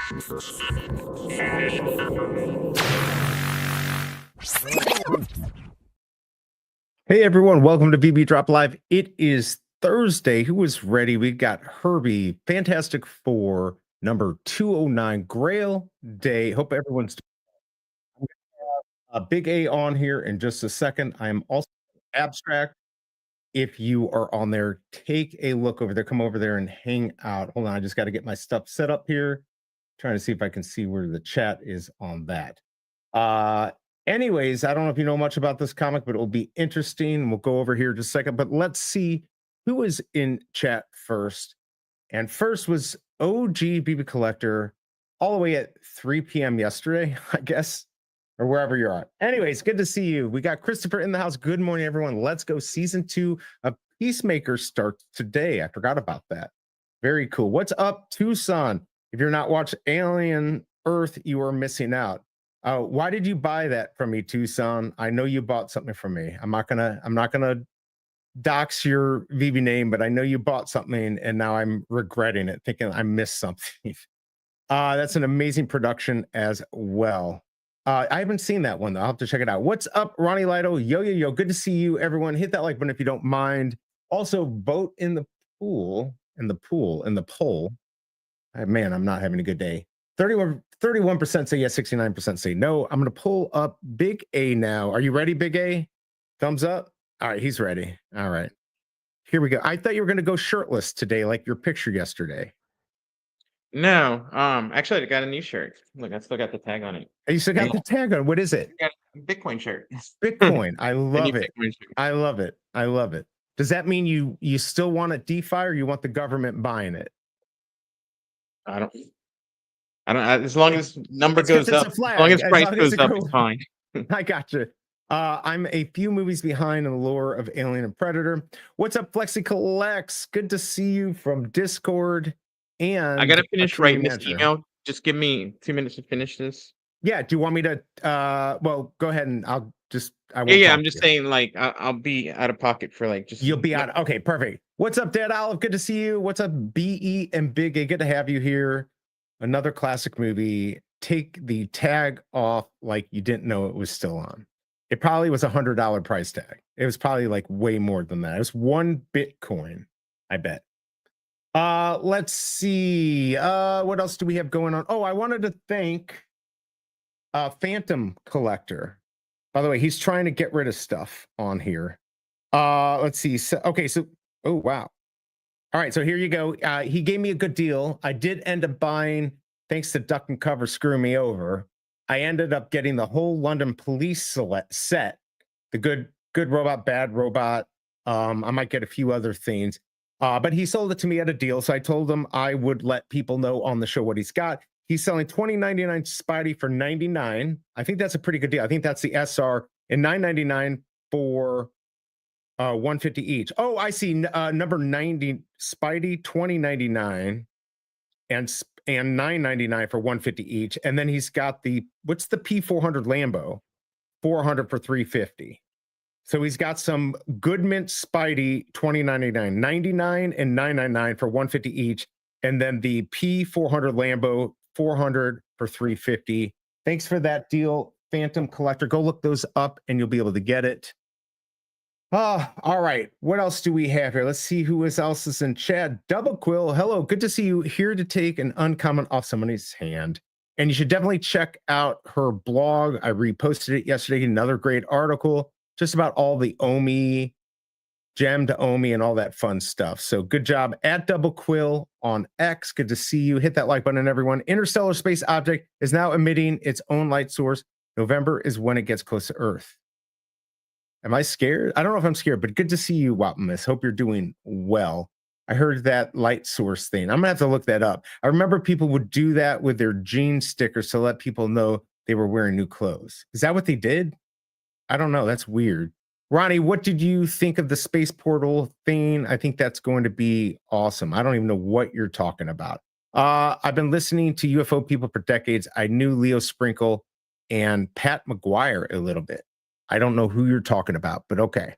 Hey everyone, welcome to VB Drop Live. It is Thursday. Who is ready? We got Herbie, Fantastic Four, number 209, Grail Day. Hope everyone's a big A on here in just a second. I am also abstract. If you are on there, take a look over there. Come over there and hang out. Hold on, I just got to get my stuff set up here. Trying to see if I can see where the chat is on that. Anyways, I don't know if you know much about this comic, but it'll be interesting. We'll go over here just a second, but let's see who is in chat first. And first was OG BB Collector all the way at 3 p.m. yesterday, I guess, or wherever you're at. Anyways, good to see you. We got Christopher in the house. Good morning, everyone. Let's go. Season 2 of Peacemaker starts today. I forgot about that. Very cool. What's up, Tucson? If you're not watching Alien Earth, you are missing out. Why did you buy that from me, Tucson? I know you bought something from me. I'm not gonna dox your VB name, but I know you bought something, and now I'm regretting it, thinking I missed something. That's an amazing production as well. I haven't seen that one though. I'll have to check it out. What's up, Ronnie Lido? Yo. Good to see you, everyone. Hit that like button if you don't mind. Also, vote in the poll. In the poll. Man, I'm not having a good day. 31% say yes, 69% say no. I'm going to pull up Big A now. Are you ready, Big A? Thumbs up. All right, he's ready. All right, here we go. I thought you were going to go shirtless today, like your picture yesterday. No, actually, I got a new shirt. Look, I still got the tag on it. You still got the tag on. What is it? I got a Bitcoin shirt. Bitcoin. I love it. Shirt. I love it. I love it. Does that mean you still want it DeFi, or you want the government buying it? I don't. As long as number goes up, as long as price goes up, it's fine. I got you. I'm a few movies behind in the lore of Alien and Predator. What's up, Flexi Collects? Good to see you from Discord. And I gotta finish writing this email. Just give me 2 minutes to finish this. Yeah. Do you want me to? Well, go ahead and I'll just. Yeah. I'm just saying, like, I'll be out of pocket for like just. You'll be out. Okay, perfect. What's up, Dead Olive? Good to see you. What's up, BE and Big A? Good to have you here. Another classic movie. Take the tag off like you didn't know it was still on. It probably was $100 price tag. It was probably like way more than that. It was 1 Bitcoin, I bet. Let's see. What else do we have going on? Oh, I wanted to thank Phantom Collector. By the way, he's trying to get rid of stuff on here. Let's see. So, okay, so oh wow. All right, so here you go. He gave me a good deal. I did end up buying, thanks to Duck and Cover screwing me over. I ended up getting the whole London Police set, the good robot, bad robot. I might get a few other things, but he sold it to me at a deal. So I told him I would let people know on the show what he's got. He's selling $20.99 Spidey for $99. I think that's a pretty good deal. I think that's the SR, and $9.99 for $150 each. Oh, I see. Number 90 Spidey, $20.99 and $9.99 for $150 each. And then he's got what's the P400 Lambo? $400 for $350. So he's got some Goodmint Spidey, $20.99, $99 and $9.99 for $150 each. And then the P400 Lambo, $400 for $350. Thanks for that deal, Phantom Collector. Go look those up and you'll be able to get it. All right. What else do we have here? Let's see who else is in chat. Double Quill, hello. Good to see you. Here to take an uncommon off somebody's hand. And you should definitely check out her blog. I reposted it yesterday. Another great article just about all the Omi, gem to Omi, and all that fun stuff. So good job at Double Quill on X. Good to see you. Hit that like button, everyone. Interstellar space object is now emitting its own light source. November is when it gets close to Earth. Am I scared? I don't know if I'm scared, but good to see you, Wapamus. Hope you're doing well. I heard that light source thing. I'm gonna have to look that up. I remember people would do that with their jean stickers to let people know they were wearing new clothes. Is that what they did? I don't know. That's weird. Ronnie, what did you think of the space portal thing? I think that's going to be awesome. I don't even know what you're talking about. I've been listening to UFO people for decades. I knew Leo Sprinkle and Pat McGuire a little bit. I don't know who you're talking about, but okay.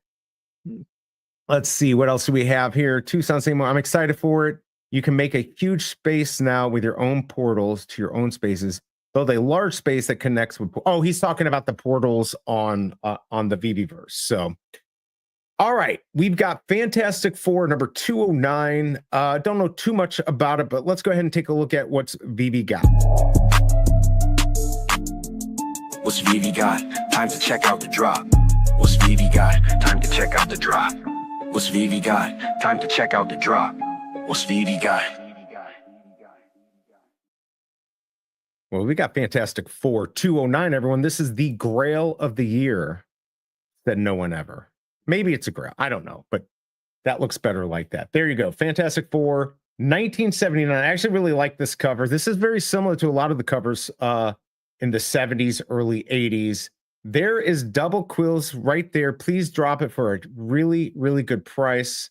Let's see. What else do we have here? Tucson Seymour. I'm excited for it. You can make a huge space now with your own portals to your own spaces. Build a large space that connects with. Oh, he's talking about the portals on the Veveverse. So, all right, we've got Fantastic Four number 209. Don't know too much about it, but let's go ahead and take a look at what's Veve got. What's Veve got? Time to check out the drop. What's Veve got? Time to check out the drop. What's Veve got? Time to check out the drop. What's Veve got? Well, we got Fantastic Four 209, everyone. This is the Grail of the year that no one ever. Maybe it's a Grail. I don't know, but that looks better like that. There you go. Fantastic Four 1979. I actually really like this cover. This is very similar to a lot of the covers in the 70s, early 80s. There is double quills right there. Please drop it for a really, really good price.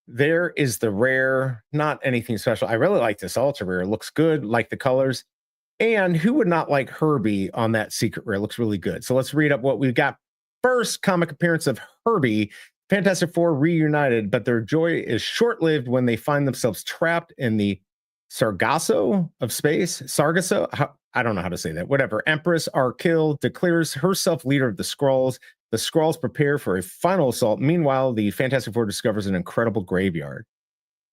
There is the rare, not anything special. I really like this ultra rare. It looks good, like the colors. And who would not like Herbie on that secret rare? It looks really good. So let's read up what we've got. First comic appearance of Herbie, Fantastic Four reunited, but their joy is short-lived when they find themselves trapped in the sargasso of space. Sargasso? I don't know how to say that. Whatever. Empress R'Klll declares herself leader of the Skrulls. The Skrulls prepare for a final assault. Meanwhile, the Fantastic Four discovers an incredible graveyard.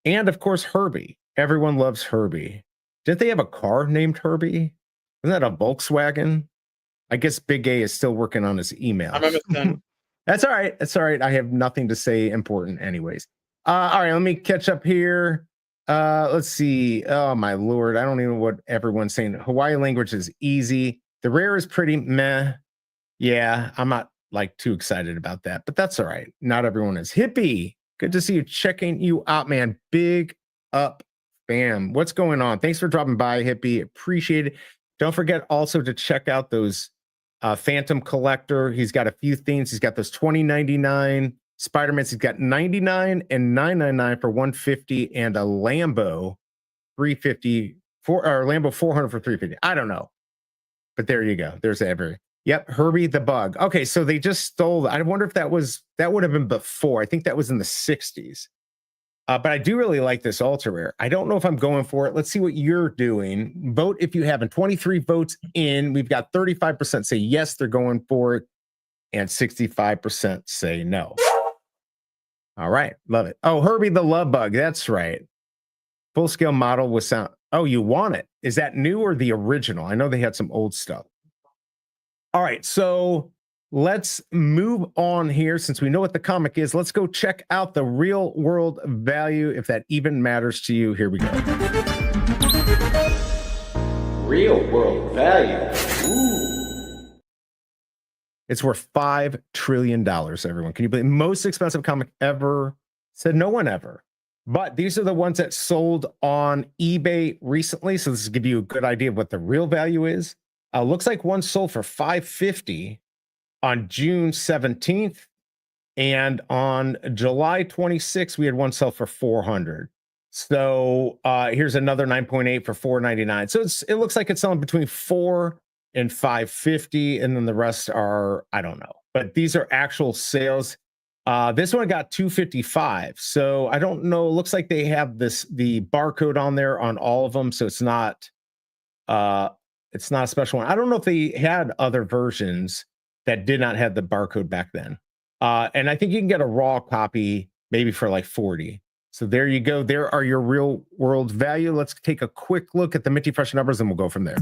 And, of course, Herbie. Everyone loves Herbie. Didn't they have a car named Herbie? Isn't that a Volkswagen? I guess Big A is still working on his email. I remember that. That's all right. That's all right. I have nothing to say important anyways. All right, let me catch up here. Let's see. Oh, my Lord. I don't even know what everyone's saying. Hawaii language is easy. The rare is pretty meh. Yeah, I'm not like too excited about that, but that's all right. Not everyone is. Hippie, good to see you. Checking you out, man. Big up, fam. What's going on? Thanks for dropping by, Hippie. Appreciate it. Don't forget also to check out those Phantom Collector. He's got a few things. He's got those 2099 Spider-Man's. He's got 99 and 999 for 150 and a Lambo 350 or Lambo 400 for 350. I don't know, but there you go. There's every. Yep, Herbie the Bug. Okay, so they just stole. I wonder if that would have been before. I think that was in the 60s. But I do really like this ultra rare. I don't know if I'm going for it. Let's see what you're doing. Vote if you haven't. 23 votes in. We've got 35% say yes, they're going for it, and 65% say no. All right, love it. Oh, Herbie the Love Bug. That's right. Full scale model with sound. Oh, you want it? Is that new or the original? I know they had some old stuff. All right, so let's move on here. Since we know what the comic is, let's go check out the real world value, if that even matters to you. Here we go. Real world value. Ooh. It's worth $5 trillion, everyone. Can you believe? Most expensive comic ever. Said no one ever. But these are the ones that sold on eBay recently. So this will give you a good idea of what the real value is. Looks like one sold for $550 on June 17th. And on July 26th, we had one sell for $400. So here's another 9.8 for $499. So it looks like it's selling between $4 and $550. And then the rest are, I don't know. But these are actual sales. This one got $255. So I don't know. It looks like they have the barcode on there on all of them. So it's not a special one. I don't know if they had other versions that did not have the barcode back then. And I think you can get a raw copy maybe for like 40. So there you go. There are your real world value. Let's take a quick look at the Minty Fresh numbers and we'll go from there.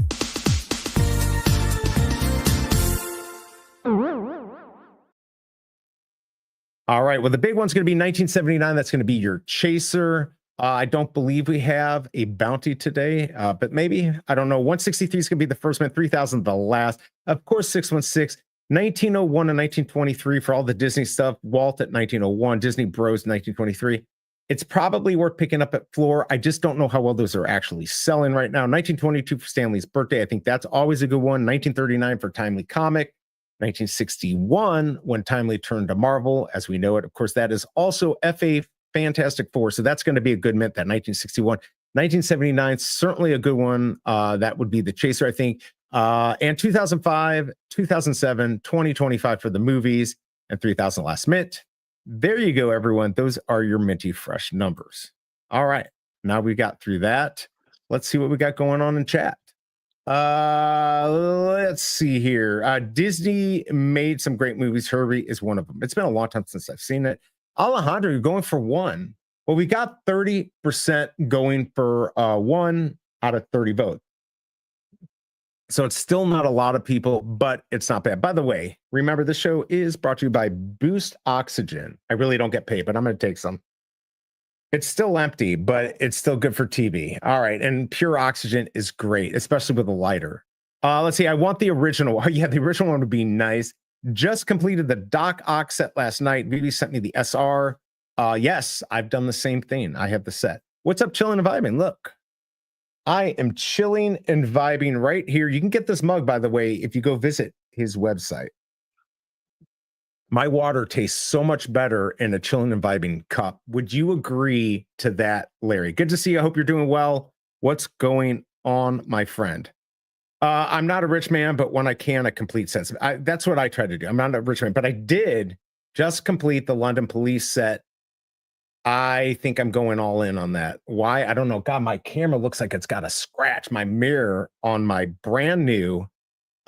All right. Well, the big one's going to be 1979. That's going to be your chaser. I don't believe we have a bounty today, but maybe, I don't know. 163 is going to be the first man, 3,000 the last. Of course, 616, 1901 and 1923 for all the Disney stuff. Walt at 1901, Disney Bros 1923. It's probably worth picking up at floor. I just don't know how well those are actually selling right now. 1922 for Stanley's birthday. I think that's always a good one. 1939 for Timely Comic. 1961 when Timely turned to Marvel as we know it. Of course, that is also FA Fantastic Four. So that's going to be a good mint, that 1961. 1979, certainly a good one. That would be the chaser, I think. And 2005, 2007, 2025 for the movies, and 3,000 last mint. There you go, everyone. Those are your Minty Fresh numbers. All right. Now we got through that. Let's see what we got going on in chat. Let's see here. Disney made some great movies. Herbie is one of them. It's been a long time since I've seen it. Alejandro, you're going for one. Well, we got 30% going for 1 out of 30 votes. So it's still not a lot of people, but it's not bad. By the way, remember this show is brought to you by Boost Oxygen. I really don't get paid, but I'm going to take some. It's still empty, but it's still good for TV. All right. And pure oxygen is great, especially with a lighter. Let's see. I want the original. Oh, yeah, the original one would be nice. Just completed the Doc Ox set last night. Vivi sent me the SR. Yes, I've done the same thing. I have the set. What's up, chilling and vibing? Look. I am chilling and vibing right here. You can get this mug, by the way, if you go visit his website. My water tastes so much better in a chilling and vibing cup. Would you agree to that, Larry? Good to see you. I hope you're doing well. What's going on, my friend? I'm not a rich man, but when I can, I complete sets. That's what I try to do. I'm not a rich man, but I did just complete the London Police set. I think I'm going all in on that. Why? I don't know. God, my camera looks like it's got a scratch. My mirror on my brand new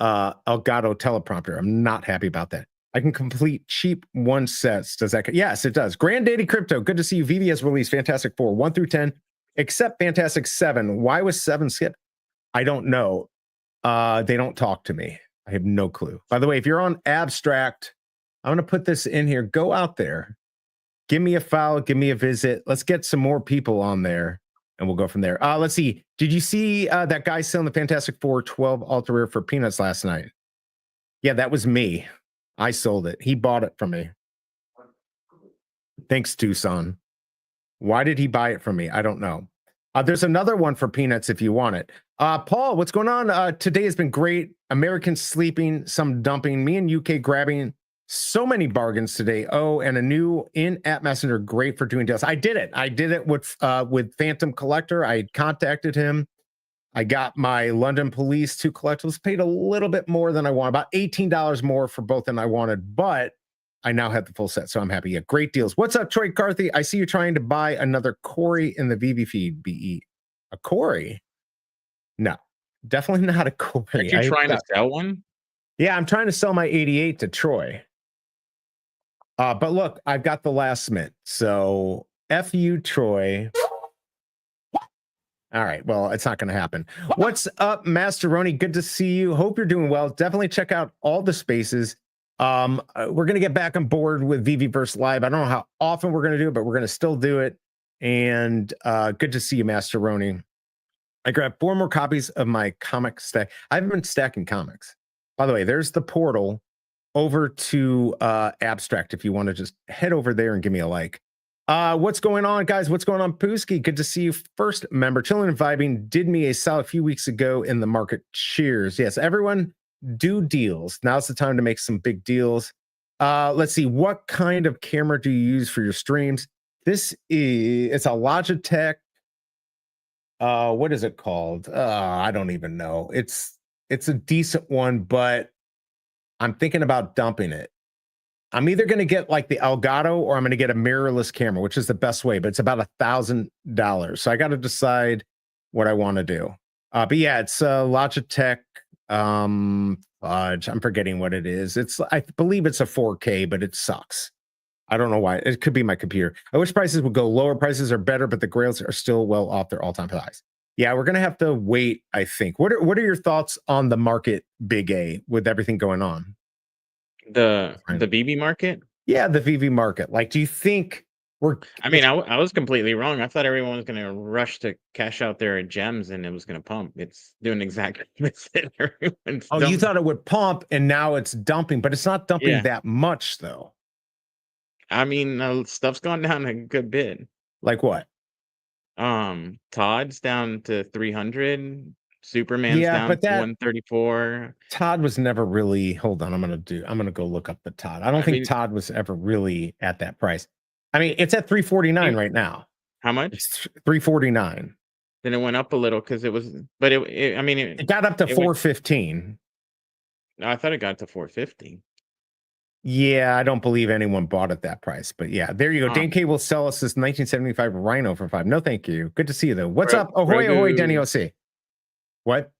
Elgato teleprompter. I'm not happy about that. I can complete cheap 1 sets. Does that? Yes, it does. Granddaddy Crypto. Good to see you. VV has released Fantastic 4, 1 through 10, except Fantastic 7. Why was 7 skipped? I don't know. They don't talk to me. I have no clue. By the way, if you're on Abstract, I'm going to put this in here. Go out there. Give me a follow, give me a visit. Let's get some more people on there, and we'll go from there. Let's see. Did you see that guy selling the Fantastic 4 12 Ultra Rare for peanuts last night? Yeah, that was me. I sold it. He bought it from me. Thanks, Tucson. Why did he buy it from me? I don't know. There's another one for peanuts if you want it. Paul, what's going on? Today has been great. Americans sleeping, some dumping. Me and UK grabbing so many bargains today. Oh, and a new in-app messenger, great for doing deals. I did it. I did it with Phantom Collector. I contacted him. I got my London Police 2 collectibles, paid a little bit more than I wanted, about $18 more for both than I wanted, but I now have the full set, so I'm happy. Yeah, great deals. What's up, Troy Carthy? I see you trying to buy another Corey in the VV feed, BE. A Corey? No, definitely not a Corey. Are you trying to sell one? Yeah, I'm trying to sell my 88 to Troy. But look, I've got the last mint. So F you, Troy. All right. Well, it's not going to happen. What's up, Masteroni? Good to see you. Hope you're doing well. Definitely check out all the spaces. We're going to get back on board with VVverse Live. I don't know how often we're going to do it, but we're going to still do it. And good to see you, Masteroni. I grabbed 4 more copies of my comic stack. I haven't been stacking comics. By the way, there's the portal over to Abstract if you want to just head over there and give me a like. What's going on, guys? What's going on, Pooski? Good to see you. First member, chilling and vibing, did me a sell a few weeks ago in the market. Cheers. Yes, everyone do deals. Now's the time to make some big deals. Let's see. What kind of camera do you use for your streams? It's a Logitech. What is it called? I don't even know. It's a decent one, but I'm thinking about dumping it. I'm either going to get like the Elgato or I'm going to get a mirrorless camera, which is the best way, but it's about $1,000. So I got to decide what I want to do. But yeah, it's a Logitech. I'm forgetting what it is. I believe it's a 4K, but it sucks. I don't know why. It could be my computer. I wish prices would go lower. Prices are better, but the grails are still well off their all-time highs. Yeah, we're going to have to wait, I think. What are your thoughts on the market, Big A, with everything going on? The BB market? Yeah, the VV market. Like, do you think I was completely wrong. I thought everyone was going to rush to cash out their gems and it was going to pump. It's doing exactly the opposite. Oh, you thought it would pump and now it's dumping, but it's not dumping that much, though. I mean, stuff's gone down a good bit. Like what? Todd's down to 300. Superman's down to 134. Todd was never really. Hold on, I'm gonna go look up the Todd. I don't think Todd was ever really at that price. I mean, it's at 349 right now. How much? It's 349. Then it went up a little because it was, but it got up to 415. No, I thought it got to 450. Yeah, I don't believe anyone bought at that price, but yeah, there you go. Um, Dan K will sell us this 1975 Rhino for 5. No, thank you. Good to see you though. What's Gro up? Ahoy, ahoy, Denny Grogu OC. What?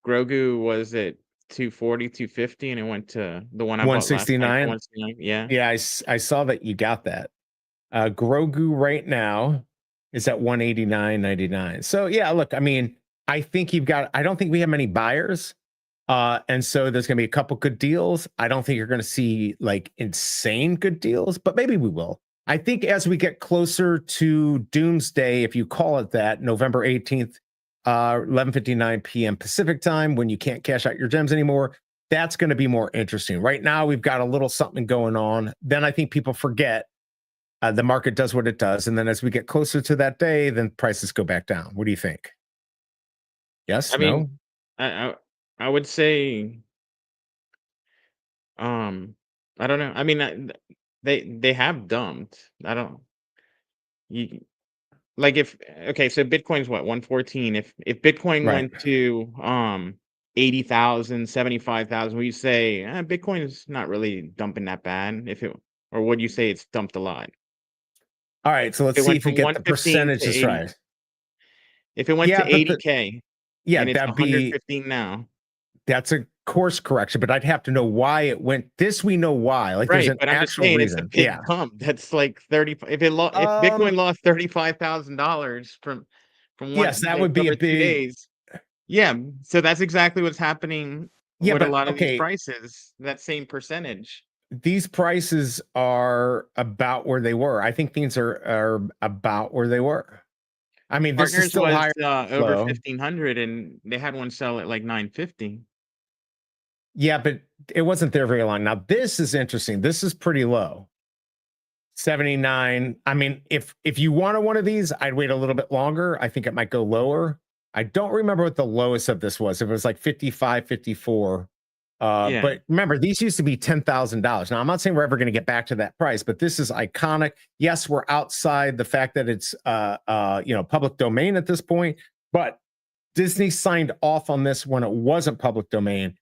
Grogu was at 240, 250, and it went to the one I bought last night for 169. 169. Yeah. Yeah, I saw that you got that. Grogu right now is at 189.99. So yeah, look, I mean, I think I don't think we have many buyers. And so there's gonna be a couple good deals. I don't think you're gonna see like insane good deals, but maybe we will. I think as we get closer to Doomsday, if you call it that, November 18th, 11:59 p.m. Pacific time, when you can't cash out your gems anymore, that's going to be more interesting. Right now, we've got a little something going on. Then I think people forget the market does what it does, and then as we get closer to that day, then prices go back down. What do you think? Yes, I no? mean, I would say, I don't know. I mean, they have dumped. I don't you like if okay, so Bitcoin's what 114. If Bitcoin Right. went to 80,000, 75,000, would you say Bitcoin is not really dumping that bad? If it or would you say it's dumped a lot? All right, so If let's it see went if we from get the 115 to percentages 80, right. if it went to Yeah, but 80K yeah, and it's that'd be 115 now. that's a course correction, but I'd have to know why it went. This we know why. Like there's Right, an but I'm just actual saying it's a reason. big Yeah. pump. That's like 30 if Um, Bitcoin lost $35,000 from yes, one that like would be a over 2 big. days. Yeah, so that's exactly what's happening Yeah, with a but lot of these okay, prices, that same percentage. these prices are about where they were. I think things are about where they were. I mean, this is Partners still was, higher over low. 1,500 and they had one sell at like 950. Yeah, but it wasn't there very long. Now, this is interesting. This is pretty low. 79. I mean, if you wanted one of these, I'd wait a little bit longer. I think it might go lower. I don't remember what the lowest of this was. If it was like 55, 54. Yeah. But remember, these used to be $10,000. Now, I'm not saying we're ever going to get back to that price, but this is iconic. Yes, we're outside the fact that it's public domain at this point, but Disney signed off on this when it wasn't public domain,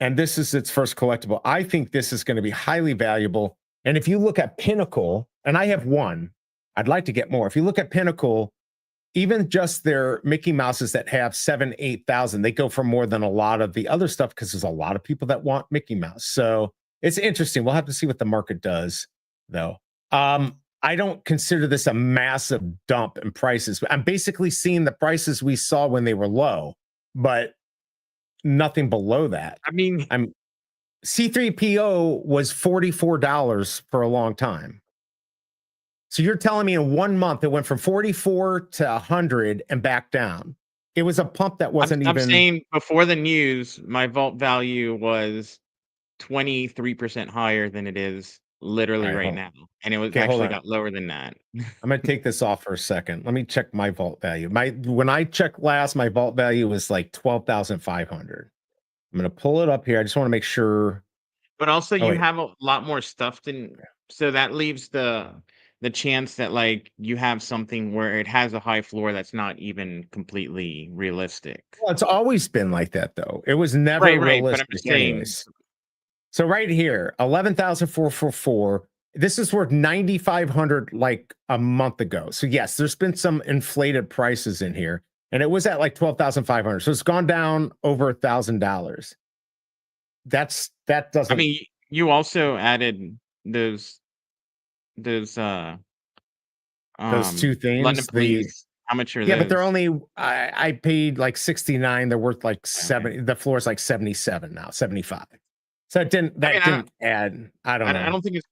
and this is its first collectible. I think this is going to be highly valuable. And if you look at Pinnacle, and I have one, I'd like to get more. If you look at Pinnacle, even just their Mickey Mouses that have 7,000, 8,000, they go for more than a lot of the other stuff because there's a lot of people that want Mickey Mouse. So it's interesting. We'll have to see what the market does, though. I don't consider this a massive dump in prices. I'm basically seeing the prices we saw when they were low, but nothing below that. I mean, I'm C3PO was $44 for a long time. So you're telling me in 1 month it went from 44 to 100 and back down. It was a pump that wasn't I'm even. saying before the news, my vault value was 23% higher than it is literally All right, right hold, now, and it was okay, hold actually on. got lower than that. I'm gonna take this off for a second. Let me check my vault value. When I checked last, my vault value was like 12,500. I'm gonna pull it up here. I just want to make sure. But also Oh you wait, have a lot more stuff than so that leaves the chance that like you have something where it has a high floor that's not even completely realistic. well, it's always been like that though. It was never Right, right. But I'm realistic, just saying, anyways. So right here, 11,444. This is worth 9,500 like a month ago. So yes, there's been some inflated prices in here, and it was at like 12,500. So it's gone down over $1,000. That I doesn't. mean, you also added those those Those two London things. police. How much are Yeah, but they're those? only. I paid like 69. They're worth like Okay. 70. The floor is like 77 now, 75. So it didn't. I mean, That didn't add. I don't I know. don't think it's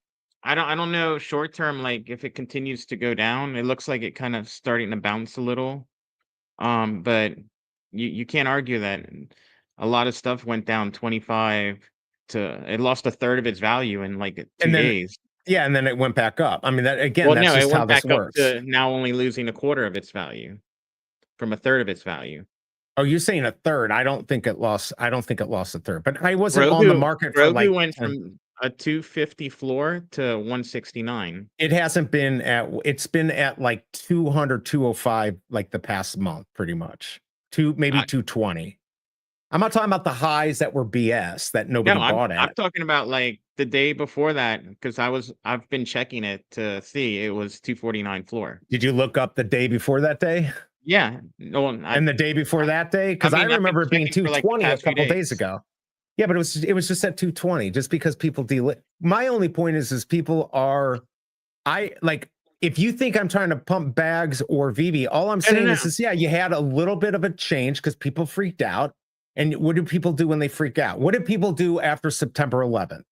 I don't know short term, like if it continues to go down, it looks like it kind of starting to bounce a little. But you can't argue that a lot of stuff went down 25 to it lost a third of its value in like And 2 then days. yeah, and then it went back up. I mean, that again, Well, that's no, it just how went this back up works. to now only losing a quarter of its value from a third of its value. Oh, you're saying a third. I don't think it lost. I don't think it lost a third. But I wasn't on the Grogu market for Grogu like went 10. from a 250 floor to 169. It hasn't been at. It's been at like 200, 205 like the past month, pretty much. Maybe I 220. I'm not talking about the highs that were BS that No, nobody bought I'm at. talking about like the day before that, because I've been checking it to see it was 249 floor. Did you look up the day before that day? Yeah. No, And the day before that day? I Because I mean, I've been remember it being checking for like the 220 a past few couple days days. ago. Yeah, but it was just at 220, just because people my only point is people are if you think I'm trying to pump bags or veve, all I'm saying no. is yeah, you had a little bit of a change because people freaked out. And what do people do when they freak out? What did people do after September 11th?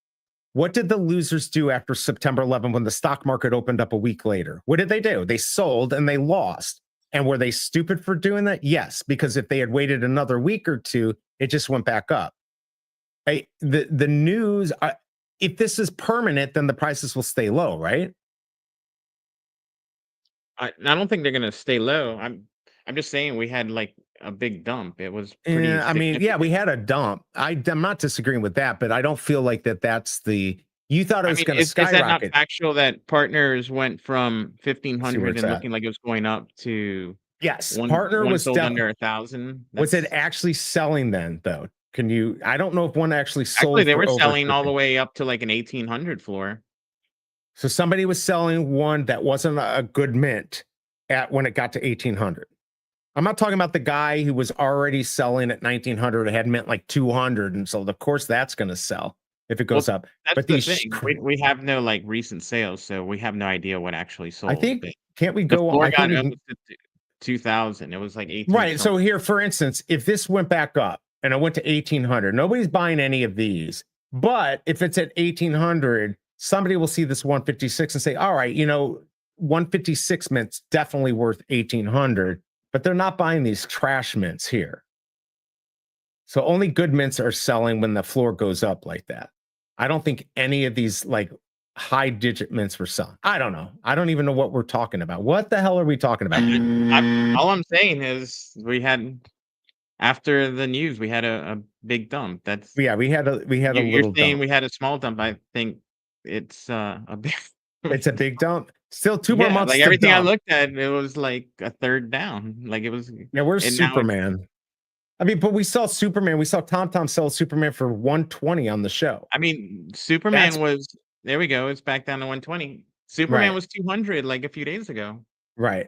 What did the losers do after September 11th when the stock market opened up a week later? What did they do? They sold and they lost. And were they stupid for doing that? Yes, because if they had waited another week or two, it just went back up. The news, if this is permanent, then the prices will stay low, right? I don't think they're gonna stay low. I'm just saying we had like a big dump. It was pretty I mean, yeah, we significant. had a dump. I'm not disagreeing with that, but I don't feel like that's you thought it I was mean, going to is that not skyrocket. factual that partners went from Let's see where 1,500 it's and at. looking like it was going up to Yes, one partner was sold under 1,000? was it That's actually selling then though? I don't know if one actually actually sold they for were over selling all the 50. way up to like an 1,800 floor. So somebody was selling one that wasn't a good mint when it got to 1,800. I'm not talking about the guy who was already selling at 1,900 and had mint like 200, and so of course that's going to sell if it goes Well, up. that's But the these, thing. We have no like recent sales, so we have no idea what actually I sold. think, But can't we the go? floor I think got we almost can. to 2,000. It was like 18 Right. So something. here, for instance, if this went back up and it went to 1,800, nobody's buying any of these. But if it's at 1,800, somebody will see this 156 and say, all right, 156 mint's definitely worth 1,800, but they're not buying these trash mints here. So only good mints are selling when the floor goes up like that. I don't think any of these like high digit mints were selling. I don't know. I don't even know what we're talking about. What the hell are we talking about? All I'm saying is after the news, we had a big dump. That's Yeah, we had a you're little saying dump. we had a small dump. I think it's a big It's a big dump. Still 2 more yeah, months like to everything I dump. looked at, it was like a third down. Like it was, Yeah, where's and now it's Superman? I mean, but we saw Superman. We saw Tom sell Superman for 120 on the show. I mean, That's Superman was there we go. It's back down to 120. Superman right, was 200 like a few days ago. right.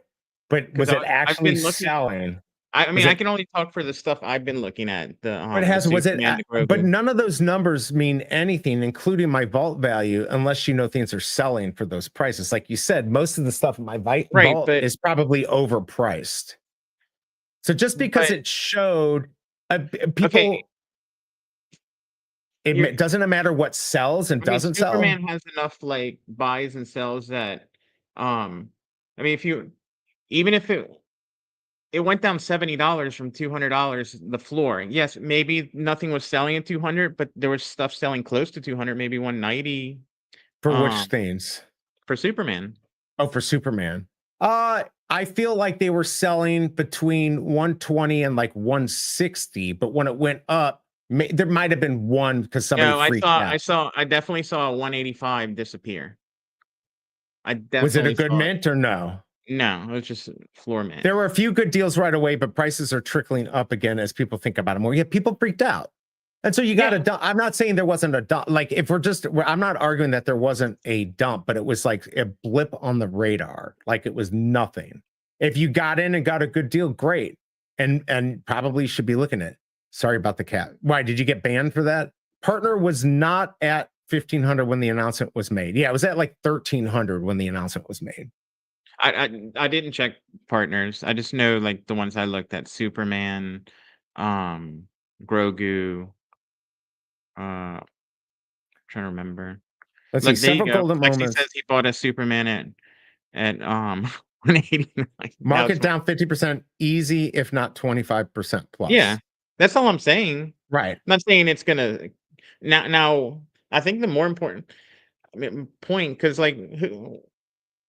But Because was it I've actually been looking. selling? I Was mean, I it? can only talk for the stuff I've been looking at. But it The has. Was it? Superman, the But Grogu. none of those numbers mean anything, including my vault value, unless things are selling for those prices. Like you said, most of the stuff in my Right, vault is probably overpriced. So just because but it showed okay, people, you're doesn't matter what sells and I mean, doesn't sell. Superman has enough like buys and sells that I mean if you even if it went down $70 from $200 the floor. Yes, maybe nothing was selling at 200, but there was stuff selling close to 200, maybe 190 For which um things? for Superman. Oh, for Superman. I feel like they were selling between 120 and like 160, but when it went up, there might have been one because somebody No, freaked out. I definitely saw a 185 disappear. I Was it a definitely good saw it. mint or no? No, it was just floor man. There were a few good deals right away, but prices are trickling up again as people think about it more. Yeah, people freaked out. And so you got Yeah, a dump. I'm not saying there wasn't a dump. Like if I'm not arguing that there wasn't a dump, but it was like a blip on the radar. Like it was nothing. If you got in and got a good deal, great. And probably should be looking at it. Sorry about the cat. Why did you get banned for that? Partner was not at 1,500 when the announcement was made. Yeah, it was at like 1,300 when the announcement was made. I didn't check partners. I just know like the ones I looked at: Superman, Grogu. Trying to remember. Let's see, Look, there you several go. golden Lexi says moments. he bought a Superman at 189. Now Market it's down 50%, easy, if not 25% yeah. plus. That's all I'm saying. Right. I'm not saying it's gonna now. I think the more important point, because like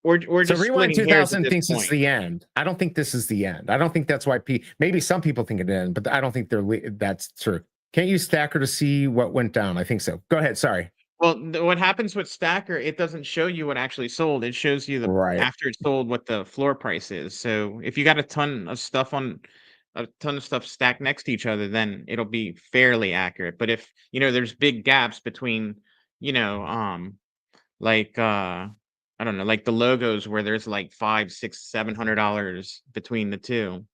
we're So just Rewind splitting hairs at 2000 this thinks it's point. the end. I don't think this is the end. I don't think that's why maybe some people think it end, but I don't think that's true. Can't use Stacker to see what went down. I think so. Go ahead. Sorry. Well, what happens with Stacker, it doesn't show you what actually sold. It shows you Right. after it's sold what the floor price is. So if you got a ton of stuff stacked next to each other, then it'll be fairly accurate. But if there's big gaps between you know, like I don't know, like the logos where there's like $500, $600, $700 between the two,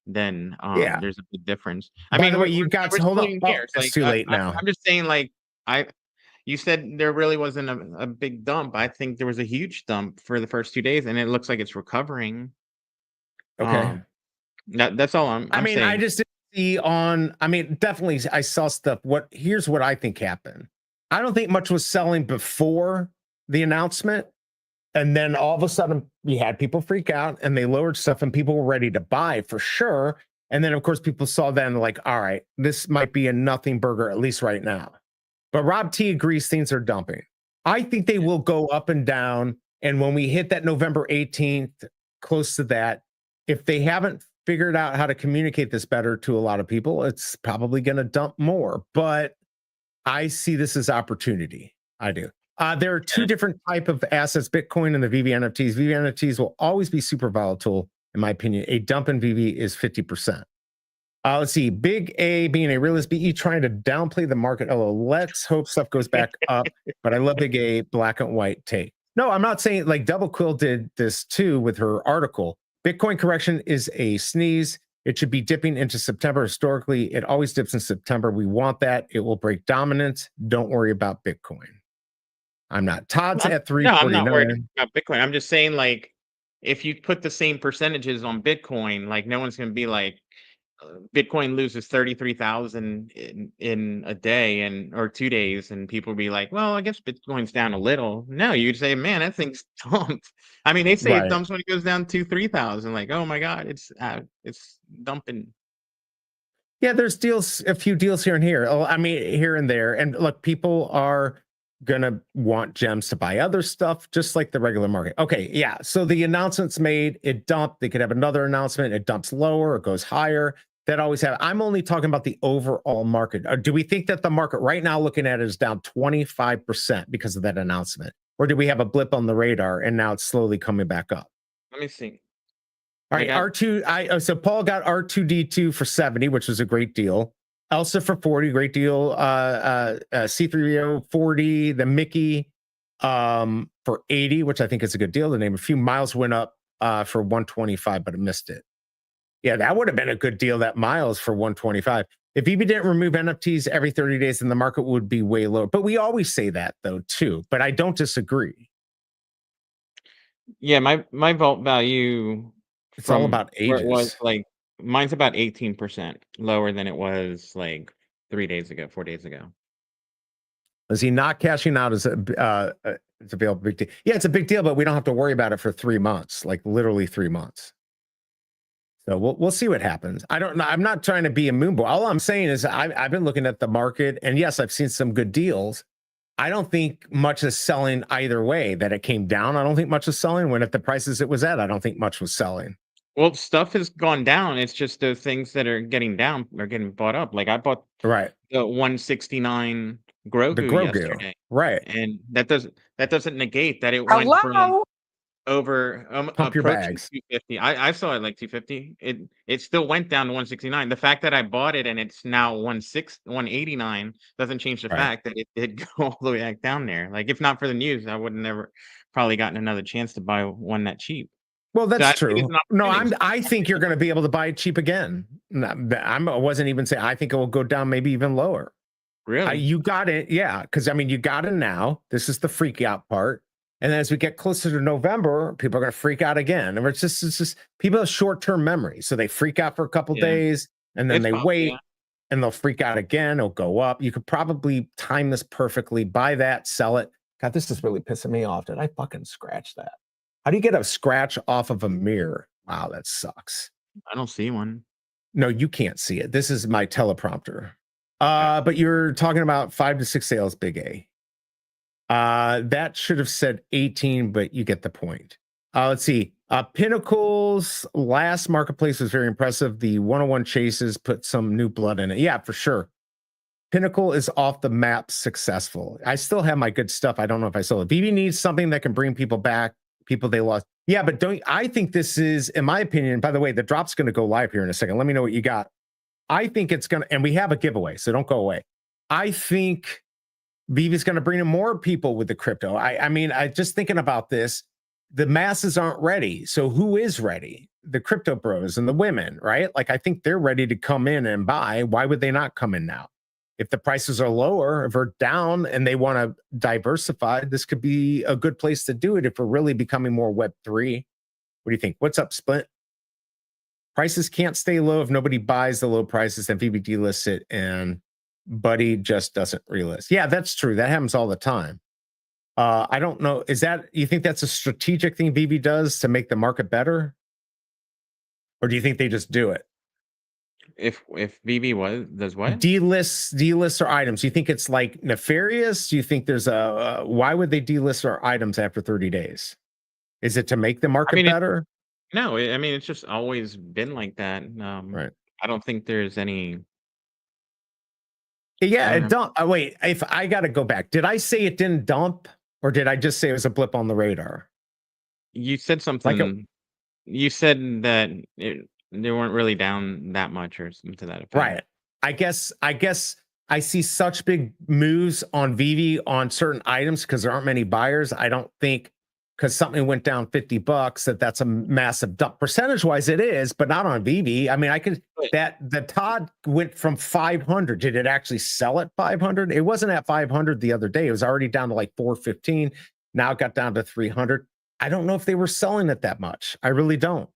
then Yeah. there's a big difference. I By the mean, way, you've got we're to hold up. splitting Oh, hairs. it's Like too late now. I'm just saying, like I you said there really wasn't a big dump. I think there was a huge dump for the first 2 days, and it looks like it's recovering. Okay. That's all I I'm mean, I saying. just didn't see on. I mean, definitely, I saw stuff. Here's what I think happened. I don't think much was selling before the announcement, and then all of a sudden, we had people freak out, and they lowered stuff, and people were ready to buy for sure. And then, of course, people saw that and like, all right, this might be a nothing burger at least right now. But Rob T agrees things are dumping. I think they will go up and down. And when we hit that November 18th, close to that, if they haven't figured out how to communicate this better to a lot of people, it's probably going to dump more. But I see this as opportunity. I do. There are two different type of assets, Bitcoin and the VV NFTs. VV NFTs will always be super volatile, in my opinion. A dump in VV is 50%. Let's see. Big A being a realist, BE trying to downplay the market. Oh, let's hope stuff goes back up. But I love Big A, black and white take. No, I'm not saying like Double Quill did this too with her article. Bitcoin correction is a sneeze. It should be dipping into September. Historically, it always dips in September. We want that. It will break dominance. Don't worry about Bitcoin. I'm not. Todd's at No, I'm not worried 349. about Bitcoin. I'm just saying, like, if you put the same percentages on Bitcoin, like, no one's gonna be like, Bitcoin loses 33,000 in a day or 2 days, and people will be like, "Well, I guess Bitcoin's down a little." No, you'd say, "Man, that thing's dumped." I mean, they say it Right. dumps when it goes down 2-3,000. Like, oh my god, it's dumping. Yeah, there's deals, a few deals here and here. Oh, I mean, here and there. And look, people are gonna want gems to buy other stuff, just like the regular market. Okay, yeah. So the announcement's made, it dumped. They could have another announcement, it dumps lower, it goes higher. That always have. I'm only talking about the overall market. Do we think that the market right now, looking at it, is down 25% because of that announcement? Or do we have a blip on the radar and now it's slowly coming back up? Let me see. All right, R2. So Paul got R2D2 for 70, which was a great deal. Elsa for 40, great deal. C3O 40, the Mickey for 80, which I think is a good deal. To name a few. Miles went up for 125, but it missed it. Yeah, that would have been a good deal. That Miles for 125. If EB didn't remove NFTs every 30 days, then the market would be way lower. But we always say that though too. But I don't disagree. Yeah, my vault value. It's all From about where it was, ages. like, mine's about 18% lower than it was, like, 3 days ago, 4 days ago. Is he not cashing out? It's a big deal. Yeah, it's a big deal, but we don't have to worry about it for 3 months, like literally 3 months. So we'll see what happens. I don't know. I'm not trying to be a moonboy. All I'm saying is I've been looking at the market, and yes, I've seen some good deals. I don't think much is selling either way. That it came down, I don't think much is selling. When at the prices it was at, I don't think much was selling. Well, stuff has gone down. It's just the things that are getting down are getting bought up. Like, I bought Right. the 169 The Grogu Grogu. yesterday, Right. and that doesn't negate that it went from over Pump your approaching bags. 250. I saw it like 250. It still went down to 169. The fact that I bought it and it's now 189 doesn't change the Right. fact that it did go all the way back down there. Like, if not for the news, I would have never probably gotten another chance to buy one that cheap. Well, So I that's think it's true. an No, opportunity. I think you're going to be able to buy it cheap again. I wasn't even saying. I think it will go down, maybe even lower. Really? You got it, yeah. Because I mean, you got it now. This is the freak out part. And then as we get closer to November, people are going to freak out again. And it's just people have short-term memory, so they freak out for a couple days, and then It's they possible, wait, yeah. and they'll freak out again. It'll go up. You could probably time this perfectly. Buy that, sell it. God, this is really pissing me off. Did I fucking scratch that? How do you get a scratch off of a mirror? Wow, that sucks. I don't see one. No, you can't see it. This is my teleprompter. But you're talking about 5 to 6 sales, Big A. That should have said 18, but you get the point. Let's see. Pinnacle's last marketplace was very impressive. The 101 chases put some new blood in it. Yeah, for sure. Pinnacle is off the map successful. I still have my good stuff. I don't know if I sold it. BB needs something that can bring people back, people they lost. Yeah, but I think this is, in my opinion, by the way, the drop's going to go live here in a second. Let me know what you got. I think it's going to, and we have a giveaway, so don't go away. I think Vive's going to bring in more people with the crypto. I mean, I just thinking about this, the masses aren't ready. So who is ready? The crypto bros and the women, right? Like, I think they're ready to come in and buy. Why would they not come in now? If the prices are lower, if they're down and they want to diversify, this could be a good place to do it if we're really becoming more Web3. What do you think? What's up, Splint? Prices can't stay low if nobody buys the low prices, then VB delists it and Buddy just doesn't relist. Yeah, that's true. That happens all the time. I don't know. Is that, you think that's a strategic thing VB does to make the market better? Or do you think they just do it? If VV does what? Delists our items. Do you think it's like nefarious? Do you think there's a why would they delist our items after 30 days? Is it to make the market better? No, I mean, it's just always been like that. Right. I don't think there's any. Yeah, it dump. Wait, if I got to go back, did I say it didn't dump, or did I just say it was a blip on the radar? You said something. You said that they weren't really down that much, or something to that effect. Right. I guess I see such big moves on VV on certain items because there aren't many buyers. I don't think because something went down $50 that's a massive dump. Percentage wise, it is, but not on VV. I mean, I could the Todd went from 500. Did it actually sell at 500? It wasn't at 500 the other day. It was already down to like 415. Now it got down to 300. I don't know if they were selling it that much. I really don't.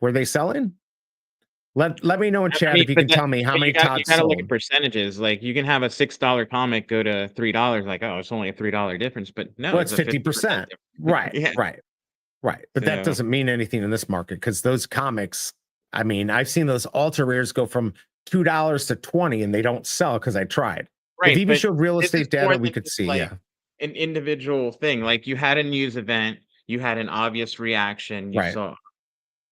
Were they selling? Let me know in chat if you can tell me how many Todds sold. You gotta look at percentages. Like, you can have a $6 comic go to $3. Like, oh, it's only a $3 difference, but no, well, it's 50%. Right, yeah. right. But that doesn't mean anything in this market because those comics. I mean, I've seen those ultra rares go from $2 to 20, and they don't sell because I tried. Right. If you showed real estate data, we could see. Like, yeah, an individual thing. Like, you had a news event, you had an obvious reaction. You saw.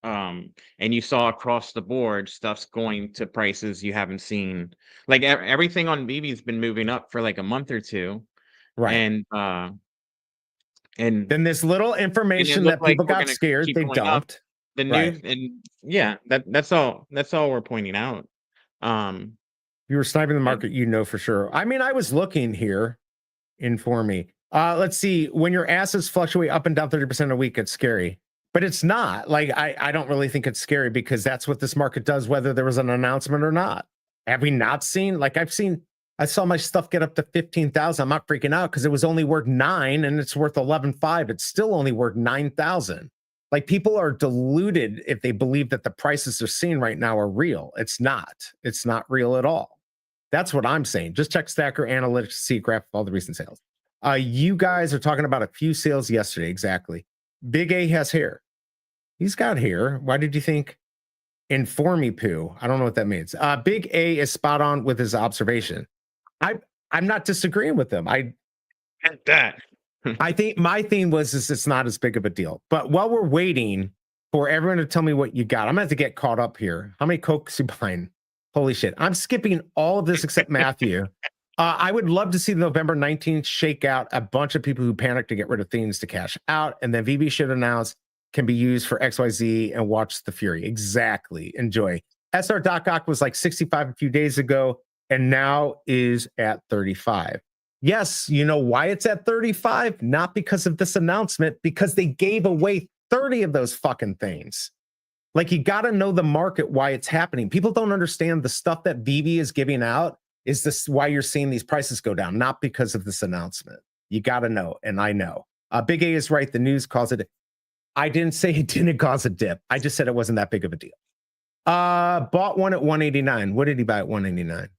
And you saw across the board stuff's going to prices you haven't seen. Like, everything on BB's been moving up for like a month or two, right? And then this little information that people got scared, they dumped. The news, and yeah, that's all we're pointing out. You were sniping the market, you know for sure. I mean, I was looking here. Inform me. Let's see. When your assets fluctuate up and down 30% a week, it's scary. But it's not. Like, I don't really think it's scary because that's what this market does, whether there was an announcement or not. Have we not seen? Like, I saw my stuff get up to 15,000. I'm not freaking out because it was only worth 9 and it's worth 11.5. It's still only worth 9,000. Like, people are deluded if they believe that the prices they're seeing right now are real. It's not. It's not real at all. That's what I'm saying. Just check Stacker Analytics to see a graph of all the recent sales. You guys are talking about a few sales yesterday. Exactly. Big A has hair. He's got hair. Why did you think InformMint? I don't know what that means. Big A is spot on with his observation. I'm not disagreeing with him. I think my theme was it's not as big of a deal. But while we're waiting for everyone to tell me what you got, I'm gonna have to get caught up here. How many Cokes you buying? Holy shit. I'm skipping all of this except Matthew. I would love to see the November 19th shake out a bunch of people who panic to get rid of things to cash out. And then VB should announce can be used for XYZ and watch the fury. Exactly. Enjoy. SR.GOC was like 65 a few days ago and now is at 35. Yes, you know why it's at 35? Not because of this announcement, because they gave away 30 of those fucking things. Like, you got to know the market, why it's happening. People don't understand the stuff that VB is giving out. Is this why you're seeing these prices go down? Not because of this announcement. You got to know, and I know. Big A is right. The news caused it. I didn't say it didn't cause a dip. I just said it wasn't that big of a deal. Bought one at 189. What did he buy at 189?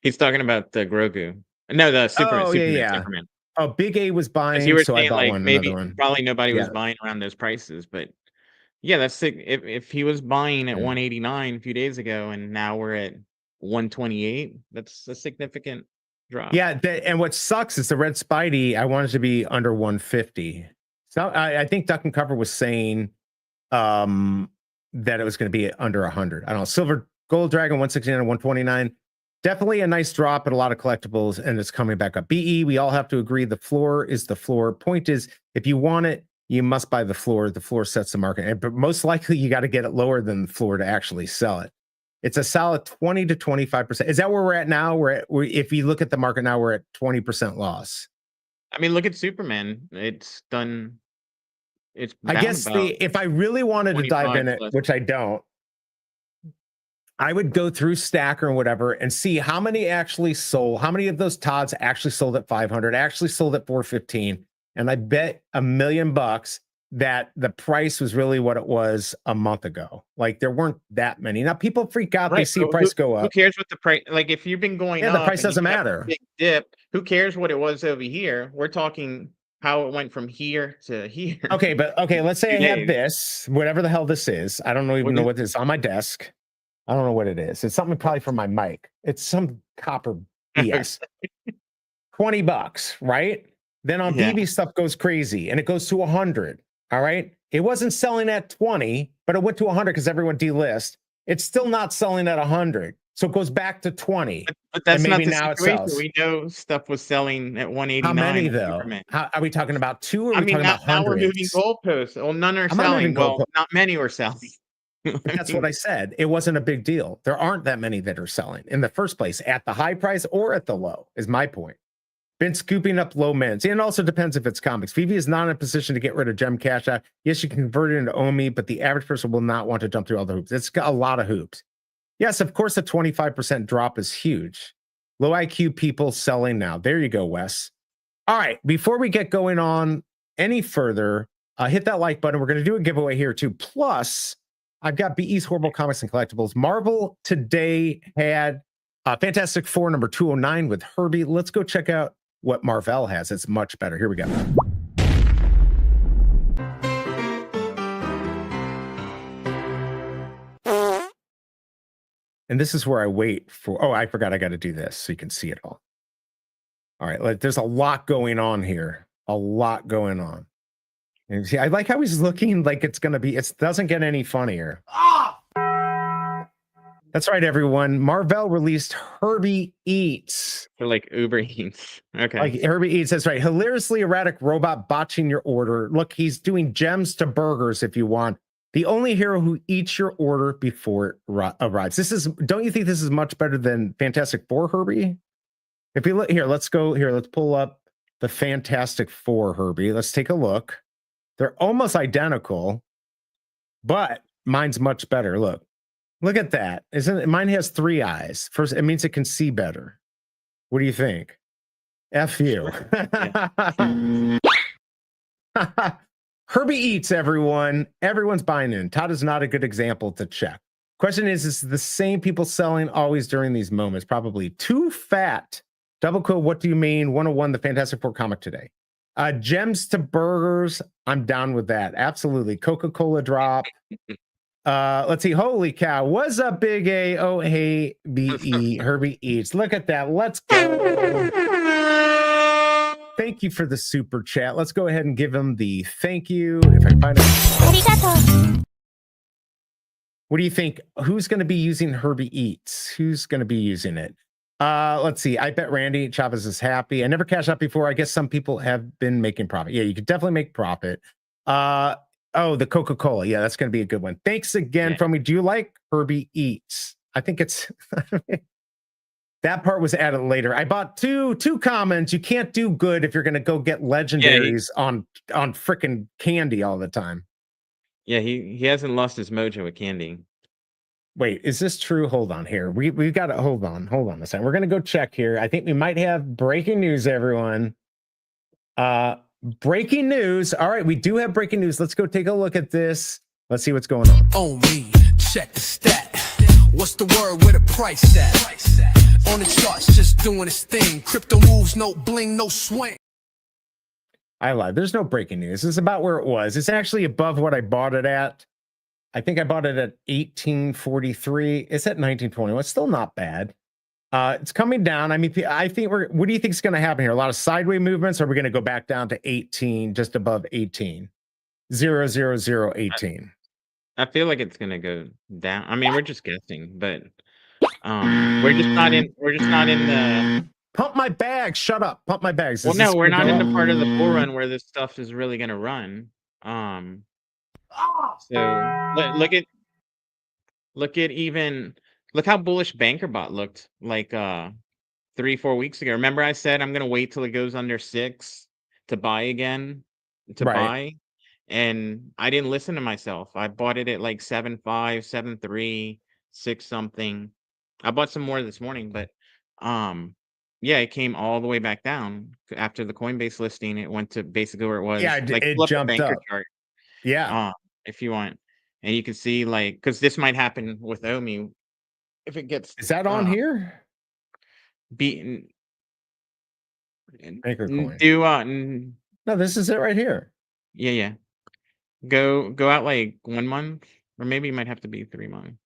He's talking about the Grogu. No, the Superman. Oh, Big A was buying. You were so saying, I bought like, one. Maybe probably nobody was buying around those prices, but yeah, that's sick. If he was buying at 189 a few days ago and now we're at 128, that's a significant drop. Yeah, and what sucks is the red Spidey, I wanted to be under 150. So I think Duck and Cover was saying that it was going to be under 100. I don't know. Silver Gold Dragon 169 and 129. Definitely a nice drop at a lot of collectibles, and it's coming back up. BE, we all have to agree the floor is the floor. Point is, if you want it, you must buy the floor. The floor sets the market. But most likely, you got to get it lower than the floor to actually sell it. It's a solid 20 to 25%. Is that where we're at now? If you look at the market now, we're at 20% loss. I mean, look at Superman. It's done. It's I down guess about if I really wanted to dive in 25 it, plus. which I don't, I would go through Stacker and whatever and see how many actually sold, how many of those Todds actually sold at 500, actually sold at 415. And I bet $1 million that the price was really what it was a month ago. Like there weren't that many. Now people freak out, they see a price go up. Who cares what the price, like if you've been going up, the price and doesn't you have a matter. big dip, who cares what it was over here? We're talking how it went from here to here. Okay, but let's say I 2 had days. this, whatever the hell this is. I don't even know what this is on my desk. I don't know what it is. It's something probably from my mic. It's some copper BS. $20, right? Then on Yeah. veve stuff goes crazy and it goes to 100. All right. It wasn't selling at 20, but it went to 100 because everyone delist. It's still not selling at 100. So it goes back to 20. But that's not maybe the now it situation. sells. We know stuff was selling at 189. How many though? Superman. How, are we talking about 2 or are I we mean, talking about now we're hundreds? moving goalposts. Well, none are I'm not moving selling. Well, goalposts. not many were selling. That's what I said. It wasn't a big deal. There aren't that many that are selling in the first place at the high price or at the low, is my point. Been scooping up low mints. And it also depends if it's comics. veve is not in a position to get rid of gem cash out. Yes, you can convert it into OMI, but the average person will not want to jump through all the hoops. It's got a lot of hoops. Yes, of course, a 25% drop is huge. Low IQ people selling now. There you go, Wes. All right, before we get going on any further, hit that like button. We're going to do a giveaway here too. Plus, I've got BE's Horrible Comics and Collectibles. Marvel today had Fantastic Four number 209 with Herbie. Let's go check out what Marvel has. It's much better. Here we go. And this is where I wait for, oh, I forgot I got to do this so you can see it all. All right, there's a lot going on here. A lot going on. And see, I like how he's looking like it's going to be, it doesn't get any funnier. That's right, everyone. Marvel released Herbie Eats. For like Uber Eats. Okay. Like Herbie Eats, that's right. Hilariously erratic robot botching your order. Look, he's doing gems to burgers if you want. The only hero who eats your order before it arrives. This is, don't you think this is much better than Fantastic Four Herbie? If you look here, let's go here. Let's pull up the Fantastic Four Herbie. Let's take a look. They're almost identical, but mine's much better. Look at that. Isn't it? Mine has 3 eyes. First, it means it can see better. What do you think? F you. Herbie Eats, everyone. Everyone's buying in. Todd is not a good example to check. Question is the same people selling always during these moments? Probably. Too fat. Double quote, what do you mean? 101, the Fantastic Four comic today. Gems to burgers. I'm down with that. Absolutely. Coca-Cola drop. Let's see. Holy cow. What's up, Big A? Oh, hey, BE. Herbie Eats. Look at that. Let's go. Thank you for the super chat. Let's go ahead and give him the thank you. If I can find it. What do you think? Who's going to be using Herbie Eats? Who's going to be using it? Let's see. I bet Randy Chavez is happy. I never cashed out before. I guess some people have been making profit. Yeah, you could definitely make profit. Oh, the Coca-Cola. Yeah, that's going to be a good one. Thanks again from me. Do you like Herbie Eats? I think it's that part was added later. I bought two comments. You can't do good if you're going to go get legendaries on freaking candy all the time. Yeah, he hasn't lost his mojo with candy. Wait, is this true? Hold on here. We've got to hold on a second. We're going to go check here. I think we might have breaking news, everyone. Breaking news. All right, we do have breaking news. Let's go take a look at this. Let's see what's going on. On me, check the stat. What's the word with a price at? On the charts, just doing its thing. Crypto moves, no bling, no swing. I lied. There's no breaking news. It's about where it was. It's actually above what I bought it at. I think I bought it at 1843. It's at 1920. It's still not bad. It's coming down. I mean, I think what do you think is going to happen here? A lot of sideways movements, or are we going to go back down to 18, just above 18? 00018. I feel like it's gonna go down. I mean, we're just guessing, but we're just not in the Pump my bags. Shut up. Pump my bags. Well, no, we're not in the part of the bull run where this stuff is really gonna run. So look at even Look how bullish BankerBot looked like 3-4 weeks ago. Remember I said I'm gonna wait till it goes under 6 to buy again to Right. buy, and I didn't listen to myself. I bought it at like 7.5, 7.3, 6 something. I bought some more this morning, but yeah, it came all the way back down after the Coinbase listing. It went to basically where it Yeah, was. Like it pull up the jumped banker up. chart Yeah. if you want, and you can see like because this might happen with OMI if it gets Is that on here? beaten. Anchor coin. Do No, this is it right here. yeah. Go out like 1 month, or maybe it might have to be 3 months.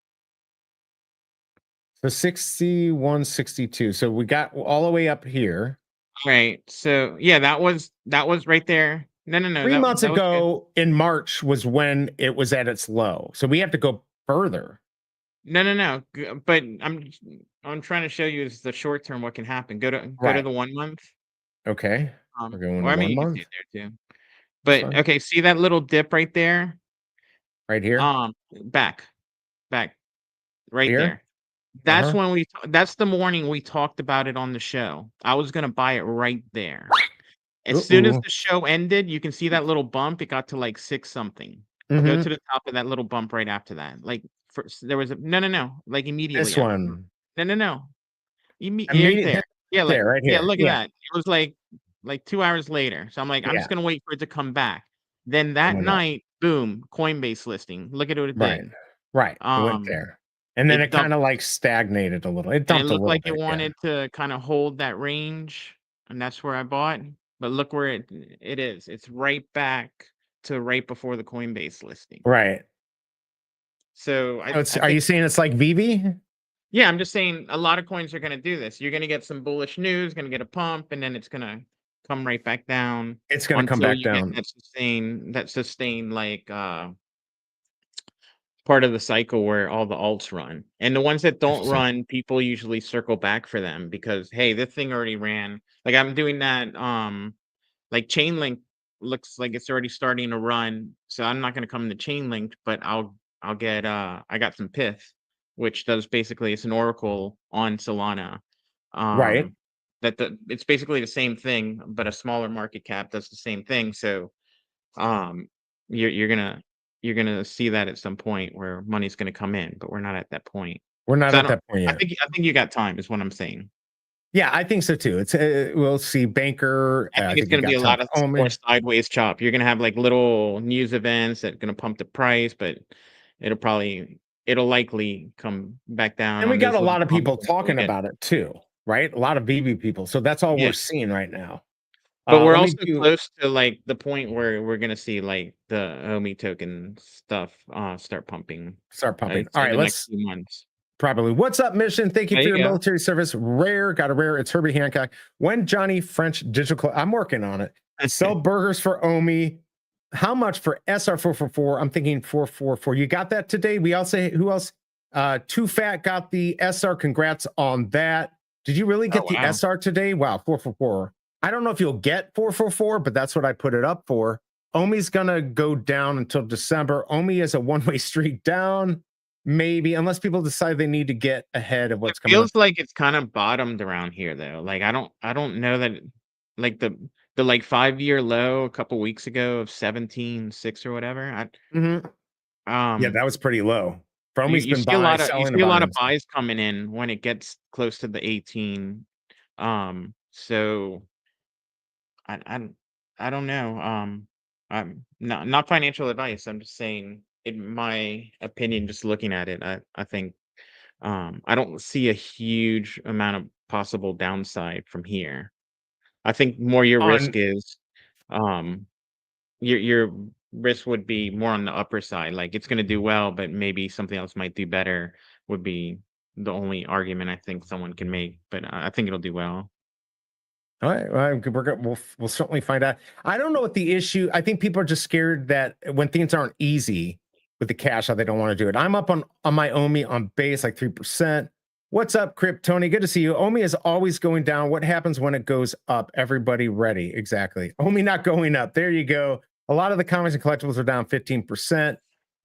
So 61.62. So we got all the way up here. Right. So yeah, that was right there. No. 3 months that was good. ago in March was when it was at its low. So we have to go further. No. But I'm trying to show you is the short term what can happen. Go to Right. the 1 month. Okay. We're going Well, I to mean 1 you can month see it there too. That's But fine. okay, see that little dip right there? Right here. Back right Here? there. That's Uh-huh. when that's the morning we talked about it on the show. I was gonna buy it right there. As soon as Uh-oh. the show ended, you can see that little bump. It got to like 6 something. Go to Mhm. the top of that little bump right after that. Like there was a no, like immediately This after. one. No. Right Immediate there. Yeah, like there, right yeah, here. look at Yeah. that. It was like 2 hours later. So I'm like, I'm Yeah. just gonna wait for it to come back. Then that Went up. night, boom, Coinbase listing. Look at what it Right. did. Right. It went Um, there. And then it it dumped. kind of like stagnated a little. It And it dumped a looked little like it bit. Yeah. wanted to kinda hold that range, and that's where I bought, but look where it is. It's right back to right before the Coinbase listing. Right. So So I are you think saying it's like veve? yeah, I'm just saying a lot of coins are gonna do this. You're gonna get some bullish news, gonna get a pump, and then it's gonna come right back down It's going to come until back you get down. that sustain like, part of the cycle where all the alts run. And the ones that don't Interesting. run, people usually circle back for them because hey, this thing already ran. Like I'm doing that like Chainlink looks like it's already starting to run. So I'm not gonna come to Chainlink, but I'll get I got some Pith, which does basically it's an oracle on Solana. Right. That it's basically the same thing, but a smaller market cap does the same thing. So um you're gonna see that at some point where money's gonna come in, but we're not at that point. We're not So at that point I yet. think you got time is what I'm saying. Yeah, I think so too. It's we'll see Banker. I I think it's think you gonna be got a time lot of for more Omi. sideways chop. You're gonna have like little news events that gonna pump the price, but it'll likely come back down And we on got those a little lot of bumps people until we talking get about it too, right? A lot of veve people. So that's all yeah. we're seeing right now. But we're Let me also do close to like the point where we're gonna see like the OMI token stuff start pumping. start pumping. I'd All say right, the next let's few months. probably. What's up, Mission? Thank you There for you your go. military service. Rare, got a rare. It's Herbie Hancock. When Johnny French digital, I'm working on it. Sell burgers for Omi. How much for SR444? I'm thinking 444. You got that today? We also, who else? Too Fat got the SR. Congrats on that. Did you really Oh get the wow. SR today? Wow, 444. I don't know if you'll get 444, but that's what I put it up for. Omi's gonna go down until December. Omi is a one-way street down. Maybe, unless people decide they need to get ahead of It what's coming up. feels like it's kind of bottomed around here though. Like I don't know that like the like 5-year low a couple weeks ago of 17.6 or whatever. Mhm. Yeah, Um that was pretty low. you Fromi's you been see a buying, lot of you selling, see and a lot buying. of buys coming in when it gets close to the 18. So I don't know. I'm not financial advice. I'm just saying in my opinion, just looking at it, I think I don't see a huge amount of possible downside from here. I think more your risk On is um your risk would be more on the upper side. Like it's gonna do well, but maybe something else might do better would be the only argument I think someone can make. But I think it'll do well. all right, well, we'll certainly find out. I don't know what the issue. I think people are just scared that when things aren't easy with the cash out, they don't want to do it. I'm up on my Omi on base like 3%. What's up, Crypt Tony? Good to see you. Omi is always going down. What happens when it goes up? Everybody ready? Exactly. Omi not going up. There you go. A lot of the comics and collectibles are down 15%.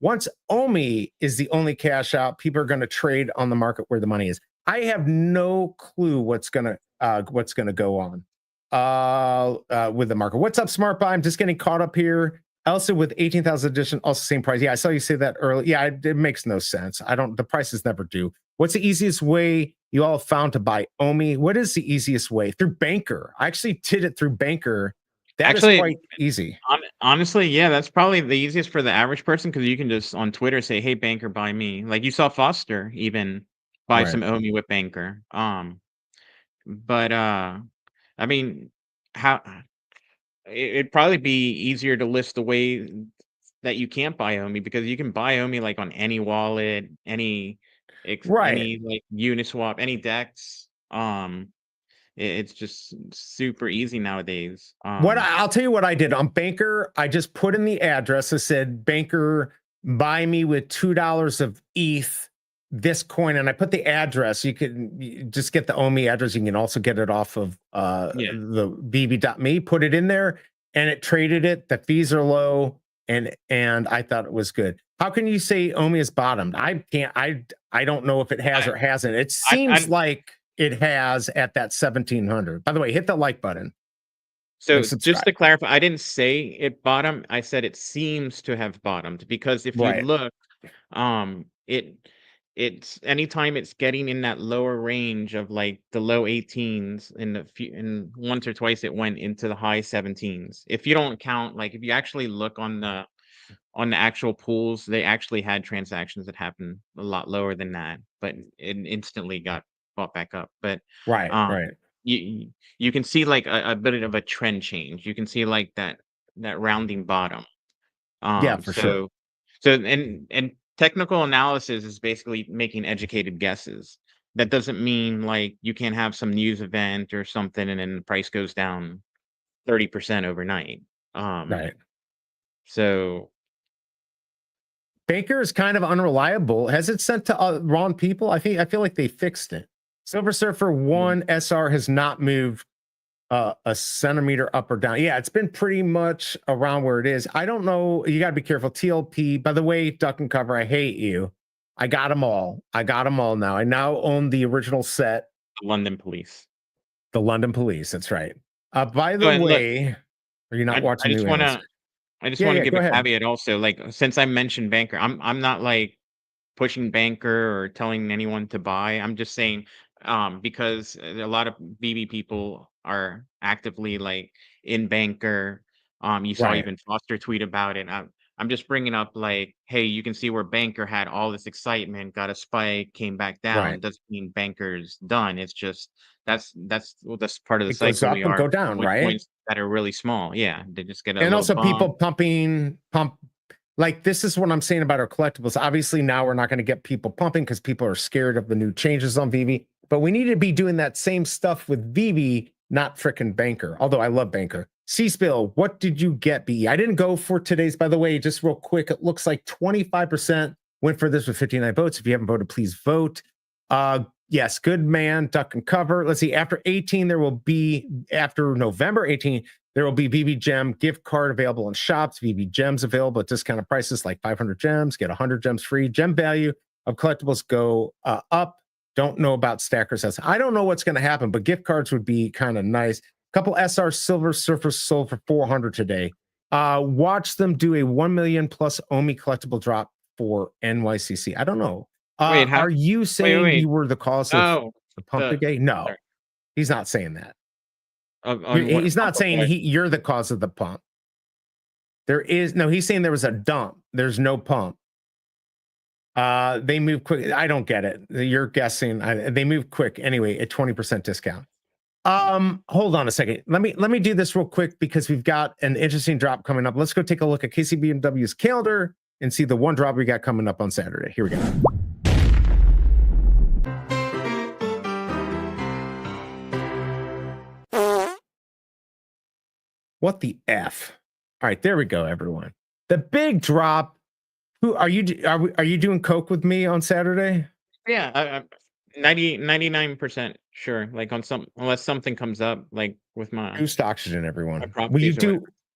Once OMI is the only cash out, people are going to trade on the market where the money is. I have no clue what's gonna go on with the market. What's up, Smart Buy? I'm just getting caught up here. Elsa with 18,000 edition, also same price. Yeah, I saw you say that earlier. Yeah, it makes no sense. The prices never do. What's the easiest way you all found to buy OMI? What is the easiest way? Through Banker. I actually did it through Banker. That is quite easy. Honestly, yeah, that's probably the easiest for the average person because you can just on Twitter say, "Hey, Banker, buy me." Like you saw Foster even buy some OMI with Banker. But I mean, how it'd probably be easier to list the way that you can't buy OMI because you can buy OMI like on any wallet, any like Uniswap, any DEX. It's just super easy nowadays. I'll tell you what I did on Banker. I just put in the address. I said, Banker, buy me with $2 of ETH, this coin, and I put the address. You just get the OMI address. You can also get it off of the veve.me. Put it in there, and it traded it. The fees are low, and I thought it was good. How can you say OMI is bottomed? I can't. I don't know if it has or hasn't. It seems like it has at that 1700. By the way, hit the like button. So just to clarify, I didn't say it bottomed. I said it seems to have bottomed because if you look, it's anytime it's getting in that lower range of like the low 18s and once or twice it went into the high 17s. If you don't count, like if you actually look on the actual pools, they actually had transactions that happened a lot lower than that, but it instantly got bought back up. But you can see like a bit of a trend change. You can see like that rounding bottom. Yeah, for sure. So and technical analysis is basically making educated guesses. That doesn't mean like you can't have some news event or something and then the price goes down 30% overnight. So Banker is kind of unreliable. Has it sent to wrong people? I feel like they fixed it. Silver Surfer 1 SR has not moved a centimeter up or down. Yeah, it's been pretty much around where it is. I don't know. You got to be careful. TLP, by the way, Duck and Cover, I hate you. I got them all. Now. I now own the original set. The London Police. That's right. By the way, look, are you not watching? I just want to give a caveat also. Like since I mentioned Banker, I'm not like pushing Banker or telling anyone to buy. I'm just saying because a lot of veve people are actively like in Banker. You saw even Foster tweet about it. I'm just bringing up like, hey, you can see where Banker had all this excitement, got a spike, came back down. It doesn't mean Banker's done. It's just that's part of the cycle. Goes up and go down, right? Points that are really small. Yeah, they just get a and also bump. People pump. Like this is what I'm saying about our collectibles. Obviously, now we're not going to get people pumping because people are scared of the new changes on veve. But we need to be doing that same stuff with veve, not frickin' Banker. Although I love Banker. C-Spill, what did you get, BE? I didn't go for today's, by the way, just real quick. It looks like 25% went for this with 59 votes. If you haven't voted, please vote. Yes, good man, Duck and Cover. Let's see, after November 18, there will be veve Gem gift card available in shops. veve Gems available at discounted prices like 500 gems. Get 100 gems free. Gem value of collectibles go up. Don't know about Stackers. I don't know what's going to happen, but gift cards would be kind of nice. Couple SR Silver Surfers sold for 400 today. Watch them do a 1 million plus OMI collectible drop for NYCC. I don't know. Are you saying you were the cause of the pump today? No, he's not saying that. He's not saying you're the cause of the pump. He's saying there was a dump. There's no pump. They move quick. I don't get it. You're guessing. They move quick anyway at 20% discount. Hold on a second. Let me do this real quick because we've got an interesting drop coming up. Let's go take a look at KCBMW's calendar and see the one drop we got coming up on Saturday. Here we go. What the F? All right, there we go, everyone. The big drop. Who are you? Are you doing coke with me on Saturday? Yeah, 99% sure. Like on unless something comes up, like with my boost oxygen, everyone.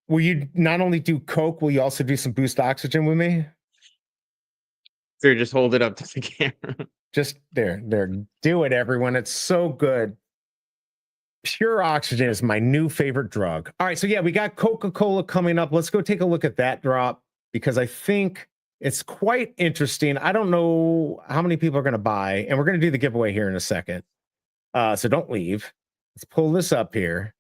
Will you not only do coke? Will you also do some boost oxygen with me? Here, just hold it up to the camera. Just there. Do it, everyone. It's so good. Pure oxygen is my new favorite drug. All right, so yeah, we got Coca-Cola coming up. Let's go take a look at that drop because I think it's quite interesting. I don't know how many people are going to buy, and we're going to do the giveaway here in a second. So don't leave. Let's pull this up here.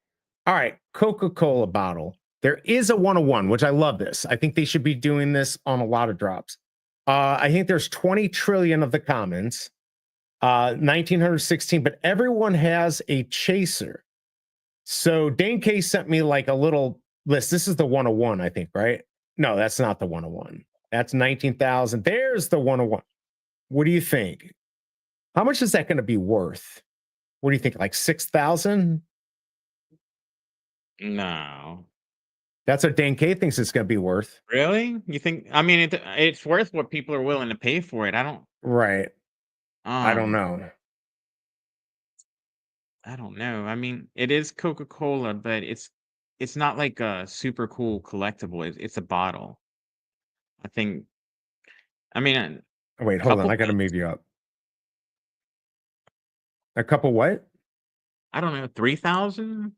All right, Coca-Cola bottle. There is a 101, which I love this. I think they should be doing this on a lot of drops. I think there's 20 trillion of the commons. 1916, but everyone has a chaser. So Dane K sent me like a little list. This is the 101, I think, right? No, that's not the 101. That's 19,000. There's the 101. What do you think? How much is that going to be worth? What do you think? Like 6,000? No. That's what Dane K thinks it's going to be worth. Really? You think? I mean, it's worth what people are willing to pay for it. I don't. Right. I don't Um, know. I don't know. I mean, it is Coca-Cola, but it's not like a super cool collectible. It's a bottle. I think. I mean, Wait, hold on. couple I got to bucks. move you up. A couple what? I don't know, 3,000,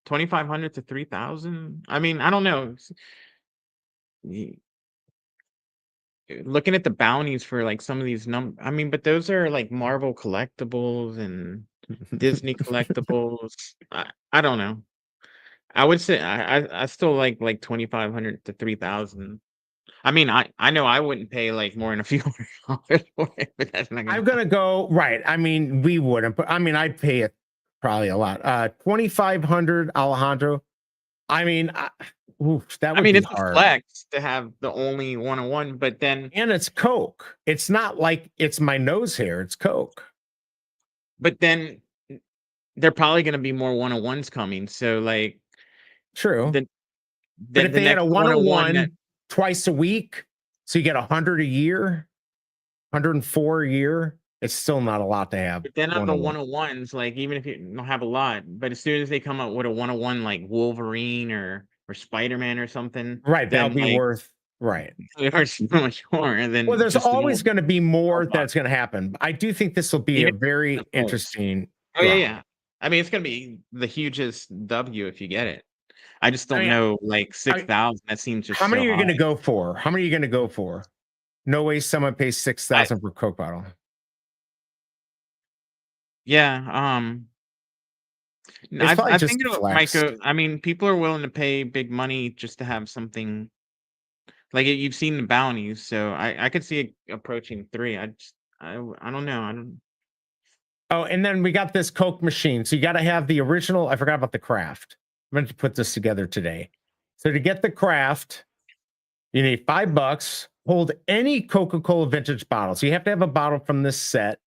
2,500 to 3,000. I mean, I don't know. Y- Looking at the bounties for like some of these I mean, but those are like Marvel collectibles and Disney collectibles. I don't know. I would say I still like 2,500 to 3,000. I mean, I know I wouldn't pay like more than a few $100 for it, but that's not gonna I'm gonna go right. I mean, we wouldn't, but I mean, I'd pay it probably a lot. 2,500, Alejandro. I mean, that I would mean, be it's a hard. flex to have the only 101, but then And it's Coke. It's not like it's my nose hair. It's Coke. n- they're probably gonna be more 101s coming. So like True. the But if the they had a next 101 that 101 twice a week, so you get 100 a year, 104 a year, it's still not a lot to have. but then on the 101. 101s, like even if you don't have a lot, but as soon as they come out with a 101 like Wolverine or Spider-Man or something, Right. That'll then be like worth right. they are so much more Well, than there's just the always going to be more more box. that's going to happen. I do think this will be Even a very the most. interesting Oh yeah, drop. yeah. I mean, it's gonna be the hugest W if you get it. I just I don't mean, know, like 6,000. That seems just how many so are you high. going to go for? How many are you going to go for? No way someone pays 6,000 for a Coke bottle. Yeah. It's probably I just think a it might flex. go. I mean, people are willing to pay big money just to have something like it. You've seen the bounties, so I could see it approaching 3. I don't know. I don't. Oh, and then we got this Coke machine. So you got to have the original. I forgot about the craft. I'm going to put this together today. So to get the craft, you need $5. Hold any Coca-Cola vintage bottle. So you have to have a bottle from this set.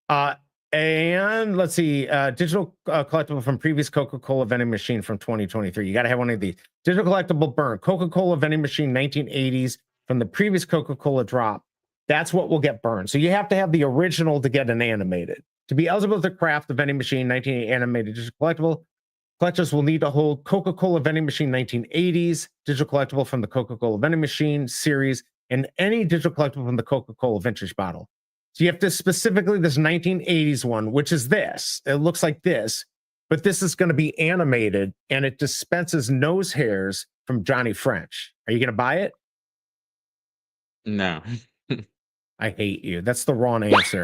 And let's see, digital collectible from previous Coca-Cola vending machine from 2023. You got to have one of these. Digital collectible burn, Coca-Cola vending machine 1980s from the previous Coca-Cola drop. That's what will get burned. So you have to have the original to get an animated. To be eligible to craft the vending machine 1980 animated digital collectible, collectors will need to hold Coca-Cola vending machine 1980s, digital collectible from the Coca-Cola vending machine series, and any digital collectible from the Coca-Cola vintage bottle. So you have to specifically this 1980s one, which is this. It looks like this, but this is going to be animated and it dispenses nose hairs from Johnny French. Are you going to buy it? No. I hate you. That's the wrong answer.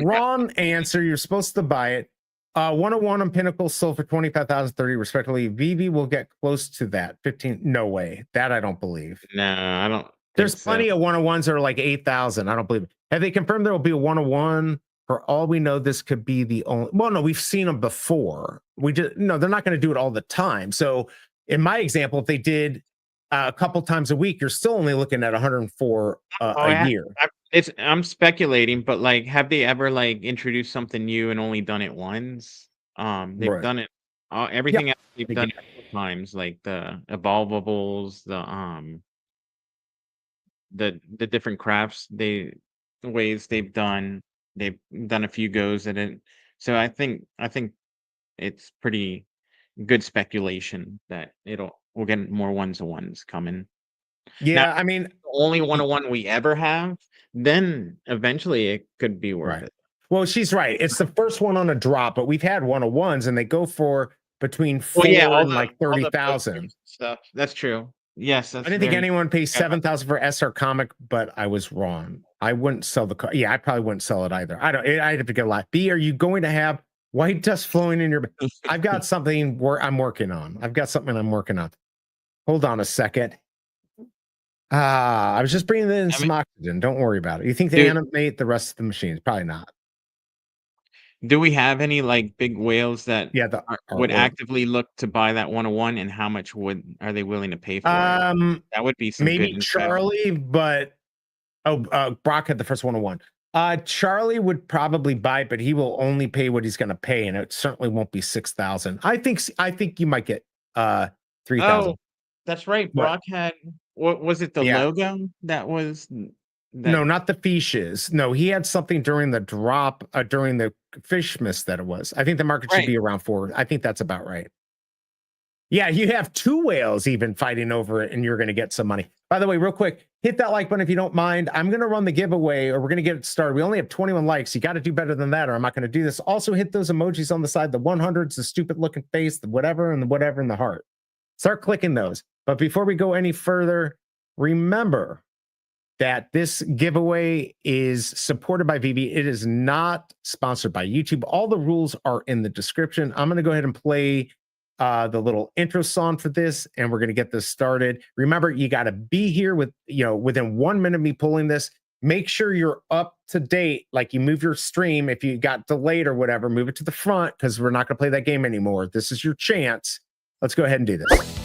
Wrong answer. You're supposed to buy it. 101 on Pinnacle sold for 25,030 respectively. Veve will get close to that. 15. No way. That I don't believe. No, I don't. There's Think plenty so. of 101s that are like 8,000. I don't believe it. Have they confirmed there will be a 101? For all we know, this could be the only. Well, no, we've seen them before. We just no, they're not going to do it all the time. So, in my example, if they did a couple times a week, you're still only looking at 104 a year. I'm speculating, but like, have they ever like introduced something new and only done it once? They've Right. done it. Everything else they've done it a couple times, like the evolvables, the different crafts ways they've done a few goes at it. So I think it's pretty good speculation that we'll get more ones coming. Yeah, I mean, Only 101 we ever have, then eventually it could be worth right. it. Well, she's right. It's the first one on a drop, but we've had 101s and they go for between Well, yeah, 4 and like all the 30,000. posters and stuff. That's true. Yes, I that's didn't think very anyone pays yeah. 7,000 for SR comic, but I was wrong. I wouldn't sell the car. Yeah, I probably wouldn't sell it either. I'd have to get a lot. B, are you going to have white dust flowing in your? I've got something where I'm working on. Hold on a second. I was just bringing in some oxygen. Don't worry about it. You think they Dude. animate the rest of the machines? Probably not. Do we have any like big whales that Yeah, the would artwork. actively look to buy that 101, and how much are they willing to pay for it? That would be some maybe good insight. Charlie, but Brock had the first 101. Charlie would probably buy it, but he will only pay what he's going to pay, and it certainly won't be 6,000. I think you might get 3,000. Oh, that's right. What? Brock had what was it? The Yeah. logo that was No, not the fishes. No, he had something during the drop, during the Fishmas that it was. I think the market should Right. be around 4. I think that's about right. Yeah, you have 2 whales even fighting over it, and you're going to get some money. By the way, real quick, hit that like button if you don't mind. I'm going to run the giveaway, or we're going to get it started. We only have 21 likes. You got to do better than that, or I'm not going to do this. Also, hit those emojis on the side, the 100s, the stupid looking face, the whatever, and the whatever in the heart. Start clicking those. But before we go any further, remember that this giveaway is supported by veve. It is not sponsored by YouTube. All the rules are in the description. I'm going to go ahead and play the little intro song for this, and we're going to get this started. Remember, you got to be here within 1 minute of me pulling this. Make sure you're up to date. Like, you move your stream. If you got delayed or whatever, move it to the front, because we're not going to play that game anymore. This is your chance. Let's go ahead and do this.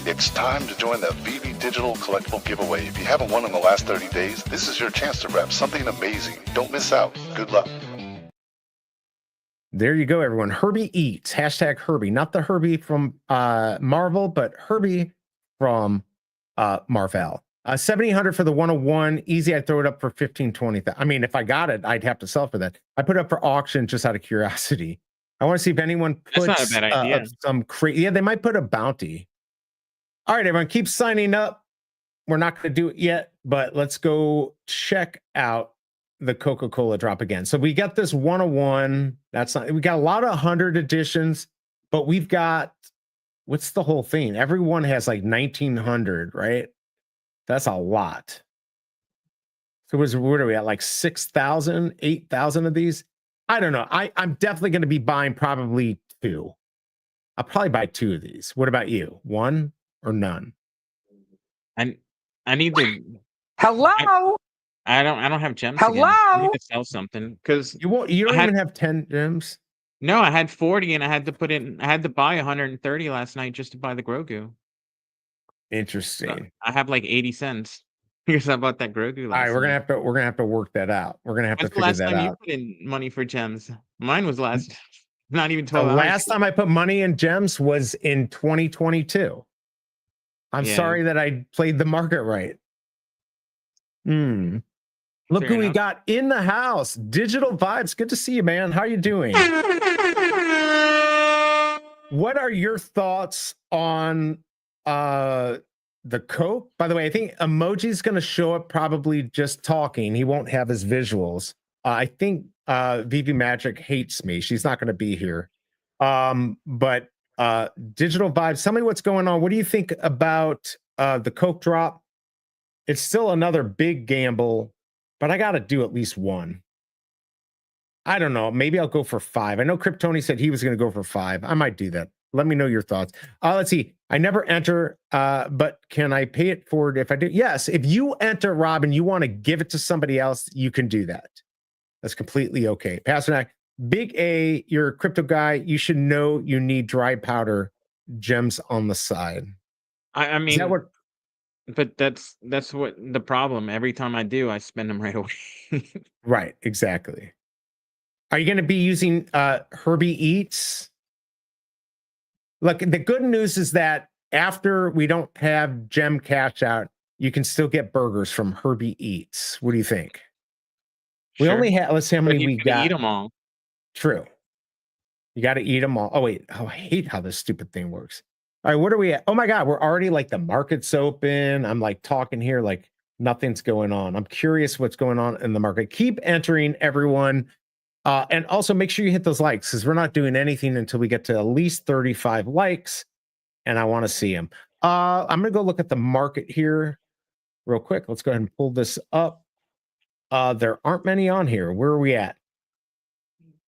It's time to join the veve Digital Collectible Giveaway. If you haven't won in the last 30 days, this is your chance to wrap something amazing. Don't miss out. Good luck. There you go, everyone. Herbie eats. Hashtag Herbie. Not the Herbie from Marvel, but Herbie from Marvel. 1,700 for the 101. Easy. I'd throw it up for 15, 20. I mean, if I got it, I'd have to sell for that. I put it up for auction just out of curiosity. I want to see if anyone puts That's not a bad idea. some crazy. Yeah, they might put a bounty. All right, everyone, keep signing up. We're not going to do it yet, but let's go check out the Coca-Cola drop again. So we got this 101. We got a lot of 100 editions, but we've got, what's the whole thing? Everyone has like 1,900, right? That's a lot. So what are we at? Like 6,000, 8,000 of these? I don't know. I'm definitely going to be buying probably 2. I'll probably buy 2 of these. What about you? 1 or none? I need to. Hello. I don't have gems Hello? again. I need to sell something, because You don't even have 10 gems? no, I had 40 and I had to buy 130 last night just to buy the Grogu. Interesting. I have like 80 cents because I bought that Grogu All last right, we're night. gonna have to work that out. We're gonna have When's to the figure last that time you out. put in money for gems? Mine was not even The 12 hours. last time I put money in gems was in 2022. I'm Yeah. sorry that I played the market right. Look Fair who we enough. got in the house. Digital Vibes. Good to see you, man. How you doing? What are your thoughts on the Coke? By the way, I think Emoji's going to show up probably just talking. He won't have his visuals. I think Vivi Magic hates me. She's not going to be here. But Digital Vibes, tell me what's going on. What do you think about the Coke drop? It's still another big gamble, but I got to do at least 1. I don't know. Maybe I'll go for 5. I know Kryptoni said he was going to go for 5. I might do that. Let me know your thoughts. Let's see. I never enter, but can I pay it forward if I do? Yes. If you enter, Rob, and you want to give it to somebody else, you can do that. That's completely okay. Pasternak, Big A, you're a crypto guy. You should know you need dry powder gems on the side. I Is mean, that what? but that's what the problem. Every time I do, I spend them right away. Right. Exactly. Are you going to be using Herbie Eats? Look, the good news is that after we don't have gem cash out, you can still get burgers from Herbie Eats. What do you think? We Sure. only have, let's see how But many you we gotta got. eat them all. True. You got to eat them all. Oh, wait. Oh, I hate how this stupid thing works. All right, what are we at? Oh my God, we're already like the market's open. I'm like talking here like nothing's going on. I'm curious what's going on in the market. Keep entering, everyone. And also make sure you hit those likes because we're not doing anything until we get to at least 35 likes. And I want to see them. I'm going to go look at the market here real quick. Let's go ahead and pull this up. There aren't many on here. Where are we at?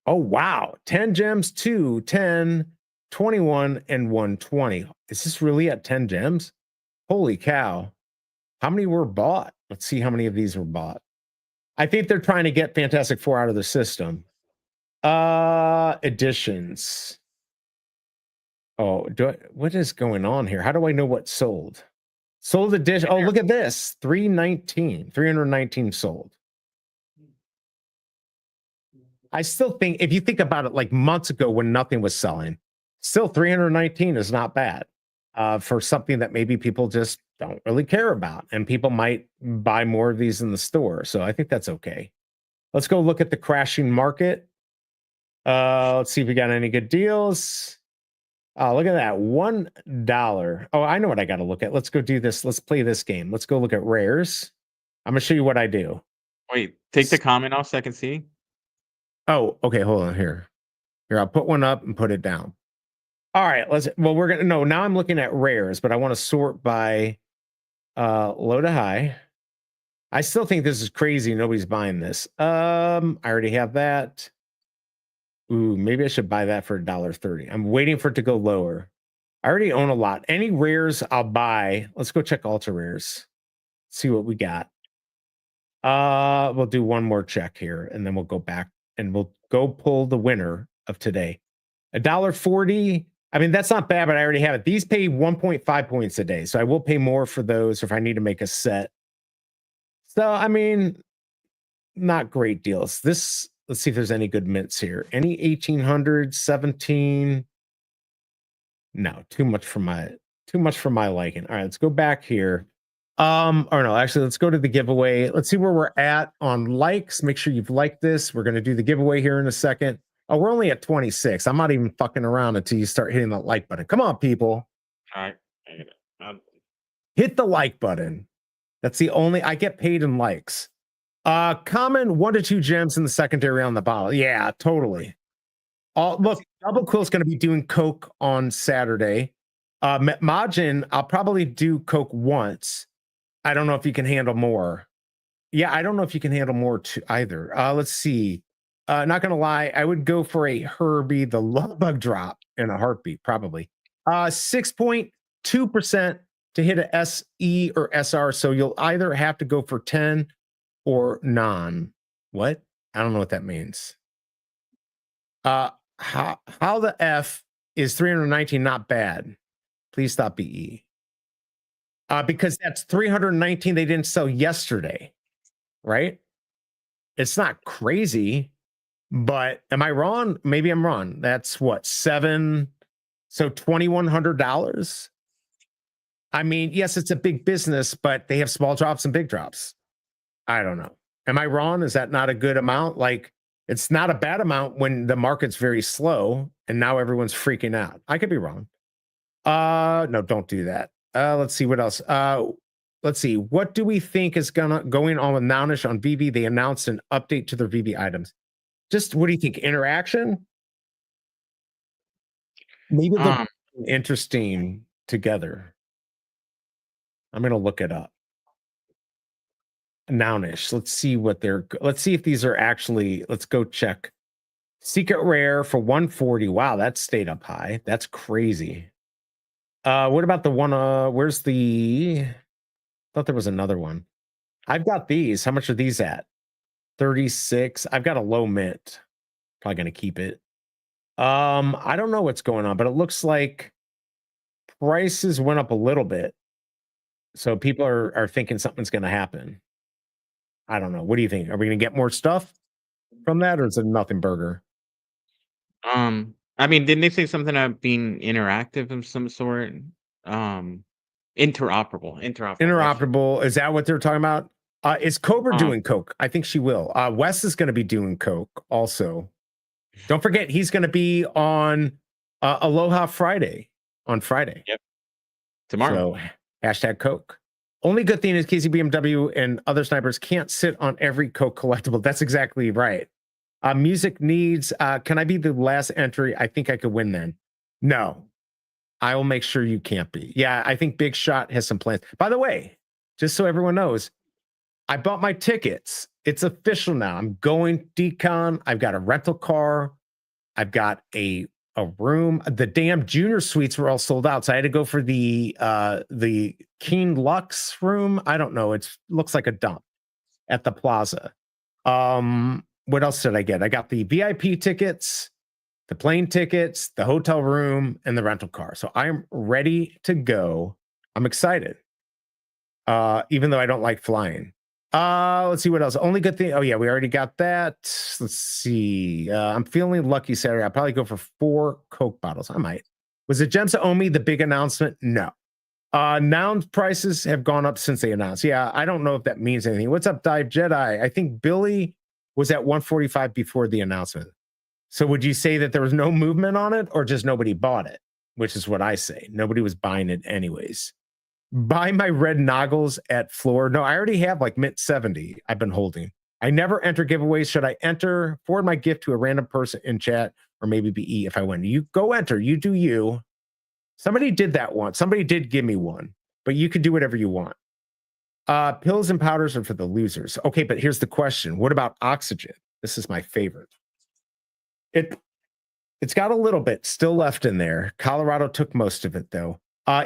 Oh, wow. 10 gems, 2, 10, 21, and 120. Is this really at 10 gems? Holy cow. How many were bought? Let's see how many of these were bought. I think they're trying to get Fantastic Four out of the system. Editions. Oh, what is going on here? How do I know what sold? Sold edition. Oh, look at this. 319 sold. I still think if you think about it like months ago when nothing was selling, still 319 is not bad for something that maybe people just don't really care about. And people might buy more of these in the store. So I think that's okay. Let's go look at the crashing market. Let's see if we got any good deals. Oh, look at that. $1. Oh, I know what I got to look at. Let's go do this. Let's play this game. Let's go look at rares. I'm going to show you what I do. Wait, take the comment off so I can see. Oh, okay. Hold on here. Here, I'll put one up and put it down. All right. We're going to, no, now I'm looking at rares, but I want to sort by low to high. I still think this is crazy. Nobody's buying this. I already have that. Ooh, maybe I should buy that for $1.30. I'm waiting for it to go lower. I already own a lot. Any rares I'll buy. Let's go check ultra rares. See what we got. We'll do one more check here and then we'll go back and we'll go pull the winner of today. $1.40. I mean, that's not bad, but I already have it. These pay 1.5 points a day. So I will pay more for those if I need to make a set. So, I mean, not great deals. This, let's see if there's any good mints here. Any 1800, 17. No, too much for my liking. All right, let's go back here. Or no, actually, let's go to the giveaway. Let's see where we're at on likes. Make sure you've liked this. We're going to do the giveaway here in a second. Oh, we're only at 26. I'm not even fucking around until you start hitting that like button. Come on, people. All right. Hit the like button. That's the only, I get paid in likes. Common 1 to 2 gems in the secondary on the bottle. Yeah, totally. Look, Double Quill's going to be doing Coke on Saturday. Majin, I'll probably do Coke once. I don't know if you can handle more. Yeah, I don't know if you can handle more too either. Let's see. Not gonna lie, I would go for a HERBIE, the love bug drop in a heartbeat, probably. 6.2% to hit a SE or SR. So you'll either have to go for 10 or non. What? I don't know what that means. How the F is 319 not bad? Please stop BE. Because that's 319 they didn't sell yesterday, right? It's not crazy, but am I wrong? Maybe I'm wrong. That's what, 7, so $2,100. I mean, yes, it's a big business, but they have small drops and big drops. I don't know. Am I wrong? Is that not a good amount? Like, it's not a bad amount when the market's very slow and now everyone's freaking out. I could be wrong. No, don't do that. Let's see what else. Let's see. What do we think is going on with Nounish on veve? They announced an update to their veve items. Just what do you think? Interaction? Maybe they're interesting together. I'm going to look it up. Nounish. Let's see what let's see if these are actually, let's go check. Secret rare for 140. Wow, that stayed up high. That's crazy. What about the one? Where's the? I thought there was another one. I've got these. How much are these at? 36. I've got a low mint. Probably gonna keep it. I don't know what's going on, but it looks like prices went up a little bit. So people are thinking something's gonna happen. I don't know. What do you think? Are we gonna get more stuff from that, or is it nothing burger? I mean, didn't they say something about being interactive of some sort? Interoperable. Interoperable. Is that what they're talking about? Is Cobra doing Coke? I think she will. Wes is going to be doing Coke also. Don't forget, he's going to be on Aloha Friday. on Friday. Yep. Tomorrow. So hashtag Coke. Only good thing is Casey BMW and other snipers can't sit on every Coke collectible. That's exactly right. Music needs, can I be the last entry? I think I could win then. No, I will make sure you can't be. Yeah, I think Big Shot has some plans. By the way, just so everyone knows, I bought my tickets. It's official now. I'm going decon. I've got a rental car. I've got a room. The damn junior suites were all sold out, so I had to go for the King Lux room. I don't know. It looks like a dump at the plaza. What else did I get? I got the VIP tickets, the plane tickets, the hotel room, and the rental car. So I'm ready to go. I'm excited. Even though I don't like flying. Let's see what else. Only good thing. Oh yeah, we already got that. Let's see. I'm feeling lucky Saturday. I'll probably go for 4 Coke bottles. I might. Was it Gems Omi the big announcement? No. Noun prices have gone up since they announced. Yeah, I don't know if that means anything. What's up, Dive Jedi? I think Billy was at 145 before the announcement. So would you say that there was no movement on it or just nobody bought it? Which is what I say. Nobody was buying it anyways. Buy my red noggles at floor. No, I already have like mint 70 I've been holding. I never enter giveaways. Should I enter, forward my gift to a random person in chat or maybe BE if I win? You go enter, you do you. Somebody did that once. Somebody did give me one, but you can do whatever you want. Pills and powders are for the losers. Okay, but here's the question. What about oxygen? This is my favorite. It's got a little bit still left in there. Colorado took most of it though.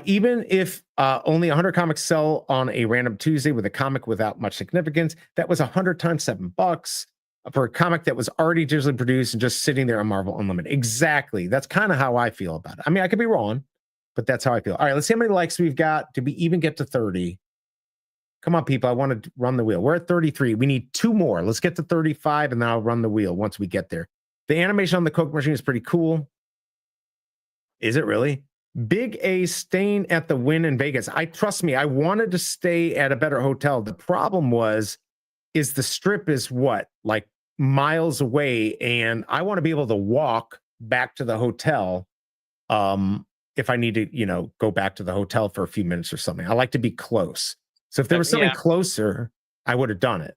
Even if only 100 comics sell on a random Tuesday with a comic without much significance, that was 100 times $7 for a comic that was already digitally produced and just sitting there on Marvel Unlimited. Exactly. That's kind of how I feel about it. I mean, I could be wrong, but that's how I feel. All right, let's see how many likes we've got. Did we even get to 30? Come on, people. I want to run the wheel. We're at 33. We need 2 more. Let's get to 35, and then I'll run the wheel once we get there. The animation on the Coke machine is pretty cool. Is it really? Big A staying at the Wynn in Vegas. Trust me, I wanted to stay at a better hotel. The problem is the strip is what? Like miles away, and I want to be able to walk back to the hotel if I need to, go back to the hotel for a few minutes or something. I like to be close. So if there was something closer, I would have done it.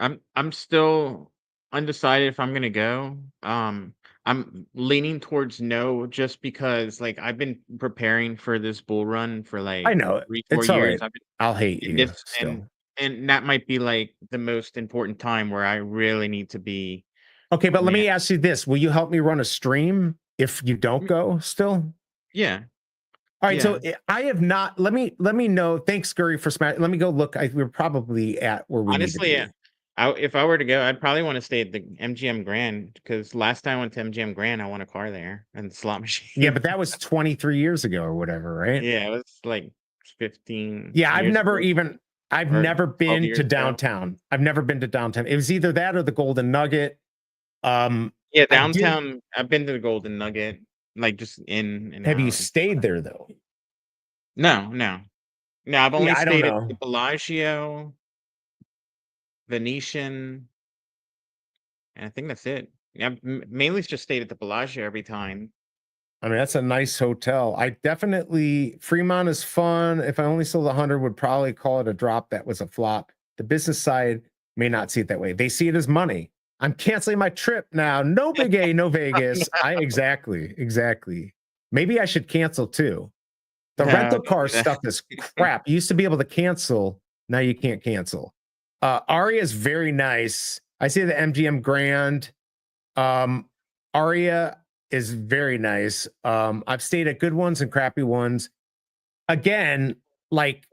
I'm still undecided if I'm gonna go. I'm leaning towards no, just because like I've been preparing for this bull run for like I know 3-4 it's all years. right. I'll hate in you this, still. and that might be like the most important time where I really need to be. Okay, but let me ask you this: will you help me run a stream if you don't go still? Yeah. All right, so I have not. Let me know. Thanks, Scurry, for smash. Let me go look. We're probably at where we Honestly, need to be. if I were to go, I'd probably want to stay at the MGM Grand, because last time I went to MGM Grand, I won a car there and the slot machine. Yeah, but that was 23 years ago or whatever, right? Yeah, it was like 15. Yeah, I've never been to ago. downtown. I've never been to downtown. It was either that or the Golden Nugget. Yeah, downtown. I've been to the Golden Nugget, like just in and Have you out. stayed there though? No. I've only I don't stayed at know. the Bellagio, Venetian, and I think that's it. Yeah, mainly just stayed at the Bellagio every time. I mean, that's a nice hotel. Fremont is fun. If I only sold 100, would probably call it a drop. That was a flop. The business side may not see it that way. They see it as money. I'm canceling my trip now. No Big A, no Vegas. Exactly. Maybe I should cancel too. The rental car stuff is crap. You used to be able to cancel. Now you can't cancel. Aria is very nice. I see the MGM Grand. Aria is very nice. I've stayed at good ones and crappy ones. Again, like,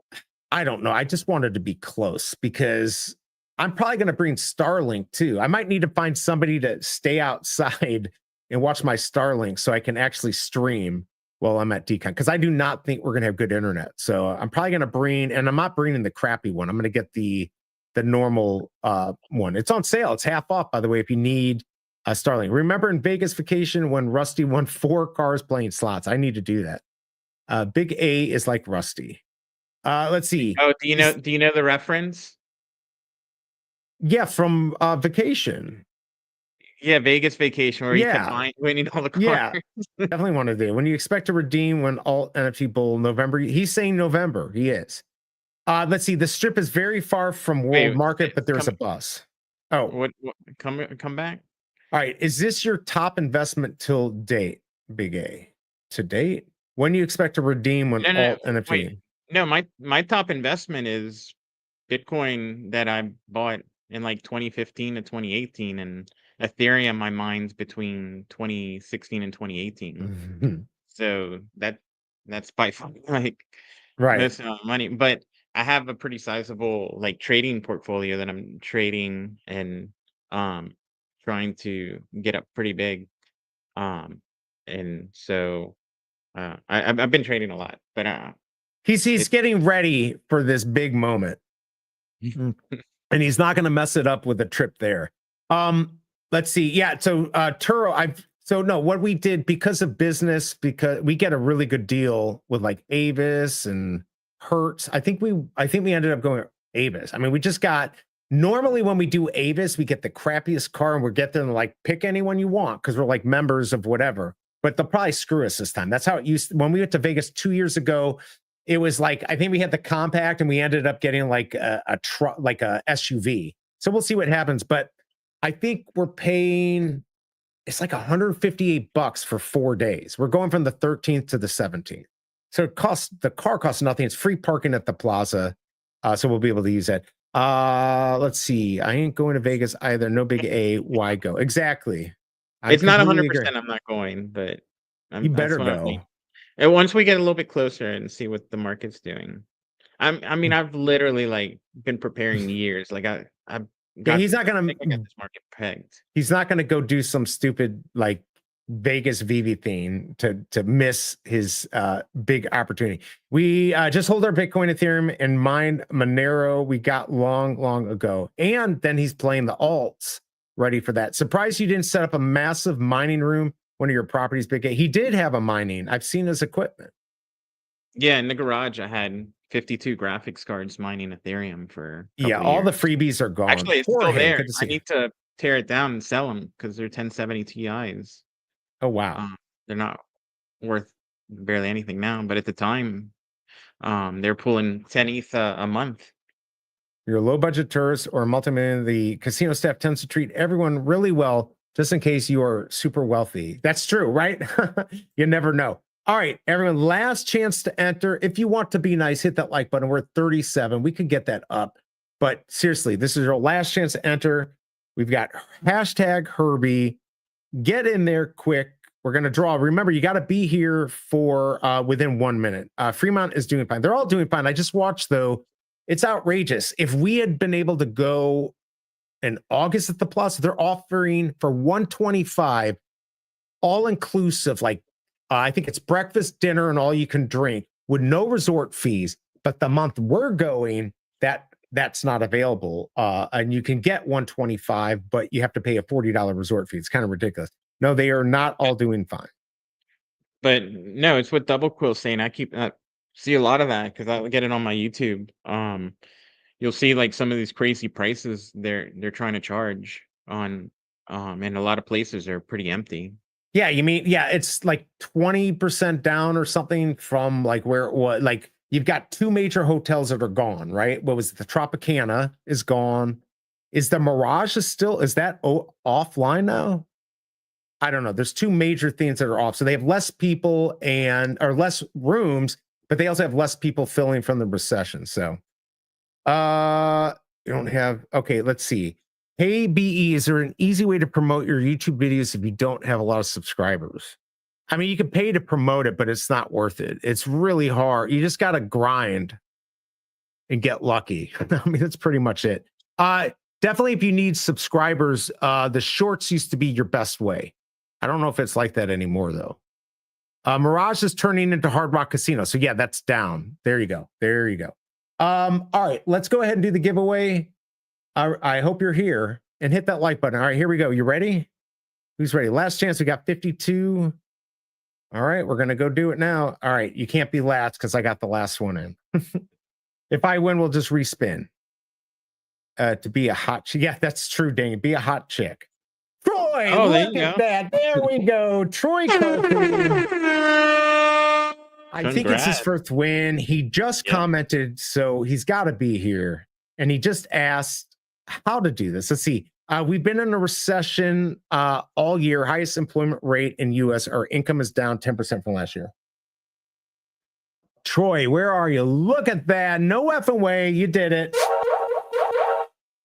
I don't know. I just wanted to be close because I'm probably going to bring Starlink too. I might need to find somebody to stay outside and watch my Starlink so I can actually stream while I'm at Decon, because I do not think we're going to have good internet. So I'm probably going to bring, and I'm not bringing the crappy one. I'm going to get the normal one. It's on sale. It's half off, by the way, if you need a Starlink. Remember in Vegas Vacation when Rusty won 4 cars playing slots? I need to do that. Big A is like Rusty. Let's see. Oh, do you know the reference? Yeah, from Vacation. Yeah, Vegas vacation where you Yeah. combine winning all the cards. Yeah, definitely want to do. When you expect to redeem when alt NFT bull November, he's saying November. He is. Let's see. The strip is very far from world Wait, market, but there's a come bus. Oh, what come back? all right. Is this your top investment till date, Big A? To date? When do you expect to redeem when No, alt NFT? wait. No, my top investment is Bitcoin that I bought in like 2015 to 2018, and Ethereum my mine's between 2016 and 2018. Mhm. So that's by far like Right. most amount of money. But I have a pretty sizable like trading portfolio that I'm trading and trying to get up pretty big. And so I've been trading a lot, but He's it, getting ready for this big moment. And he's not going to mess it up with a trip there. Let's see. Yeah. So Turo, what we did because of business, because we get a really good deal with like Avis and Hertz. I think we ended up going Avis. I mean, we just got normally when we do Avis, we get the crappiest car and we get them to like pick anyone you want because we're like members of whatever. But they'll probably screw us this time. That's how it used when we went to Vegas 2 years ago. It was like I think we had the compact and we ended up getting like a truck, like a SUV. So we'll see what happens. But I think we're paying it's like $158 for 4 days. We're going from the 13th to the 17th. So the car costs nothing. It's free parking at the plaza. So we'll be able to use that. Let's see. I ain't going to Vegas either. No big A. Why go? Exactly. it's not 100%. I'm not going, but you better go. And once we get a little bit closer and see what the market's doing. I mean, I've literally like been preparing years. Like I've got he's not gonna I got this market pegged. He's not gonna go do some stupid like Vegas veve thing to miss his big opportunity. We just hold our Bitcoin, Ethereum, and mine Monero. We got long ago, and then he's playing the alts ready for that. Surprised you didn't set up a massive mining room. One of your properties, Big A. He did have a mining. I've seen his equipment. Yeah, in the garage, I had 52 graphics cards mining Ethereum for all the freebies are gone. Actually, it's still there. I need to tear it down and sell them because they're 1070 Ti's. Oh wow, they're not worth barely anything now, but at the time, they're pulling 10 ETH a month. You're a low budget tourist or a multimillionaire. The casino staff tends to treat everyone really well. Just in case you are super wealthy. That's true, right? You never know. All right, everyone, last chance to enter. If you want to be nice, hit that like button. We're at 37. We could get that up. But seriously, this is your last chance to enter. We've got hashtag HERBIE. Get in there quick. We're going to draw. Remember, you got to be here for within 1 minute. Fremont is doing fine. They're all doing fine. I just watched, though. It's outrageous. If we had been able to go in August at the Plus, they're offering for $125 all inclusive, like I think it's breakfast, dinner, and all you can drink with no resort fees. But the month we're going, that's not available. And you can get $125, but you have to pay a $40 resort fee. It's kind of ridiculous. No, they are not all doing fine. But no, it's what Double Quill saying. I see a lot of that because I get it on my YouTube. You'll see like some of these crazy prices they're trying to charge on and a lot of places are pretty empty. Yeah, you mean it's like 20% down or something from like where it was. Like you've got two major hotels that are gone, right? What was it? The Tropicana is gone. Is the Mirage is that offline now? I don't know. There's two major things that are off. So they have less people or less rooms, but they also have less people filling from the recession. So you don't have, okay, let's see. Hey, BE, is there an easy way to promote your YouTube videos if you don't have a lot of subscribers? I mean, you can pay to promote it, but it's not worth it. It's really hard. You just got to grind and get lucky. I mean, that's pretty much it. Definitely, if you need subscribers, the shorts used to be your best way. I don't know if it's like that anymore, though. Mirage is turning into Hard Rock Casino. So, yeah, that's down. There you go. There you go. All right, let's go ahead and do the giveaway. I hope you're here and hit that like button. All right, here we go. You ready? Who's ready? Last chance. We got 52. All right, we're going to go do it now. All right, you can't be last because I got the last one in. If I win, we'll just respin. To be a hot chick. Yeah, that's true, dang it. Be a hot chick. Troy, Oh, there look you at go. that. There we go. Troy Coker. I think it's his Congrats. first win. He just Yeah. commented, so he's got to be here. And he just asked how to do this. Let's see. We've been in a recession all year. Highest employment rate in U.S. Our income is down 10% from last year. Troy, where are you? Look at that. No effing way. You did it.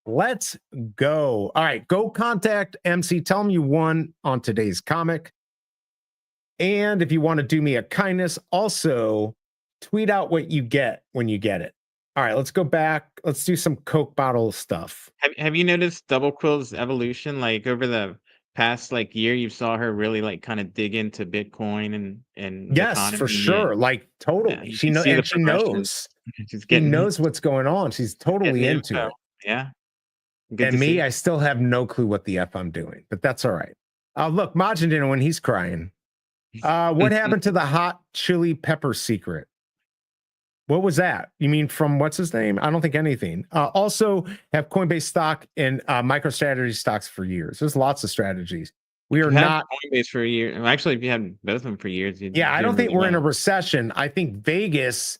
Let's go. All right. Go contact MC. Tell him you won on today's comic. And if you want to do me a kindness, also tweet out what you get when you get it. All right, let's go back. Let's do some Coke bottle stuff. Have you noticed Double Quill's evolution? Like over the past like year, you saw her really like kind of dig into Bitcoin and the Yes, for economy. sure. Like totally. Yeah, you She can knows, see the and she progression. knows. She's She getting knows what's going on. She's totally getting into info. it. Yeah. Good And to me, see. I still have no clue what the F I'm doing, but that's all right. Look, Majin didn't when he's crying. What happened to the hot chili pepper secret? What was that? You mean from what's his name? I don't think anything. Also have Coinbase stock and MicroStrategy stocks for years. There's lots of strategies. We are You had not. Coinbase for a year. Well, actually, if you had both of them for years, you'd Yeah, I do don't think really we're in a well. recession. I think Vegas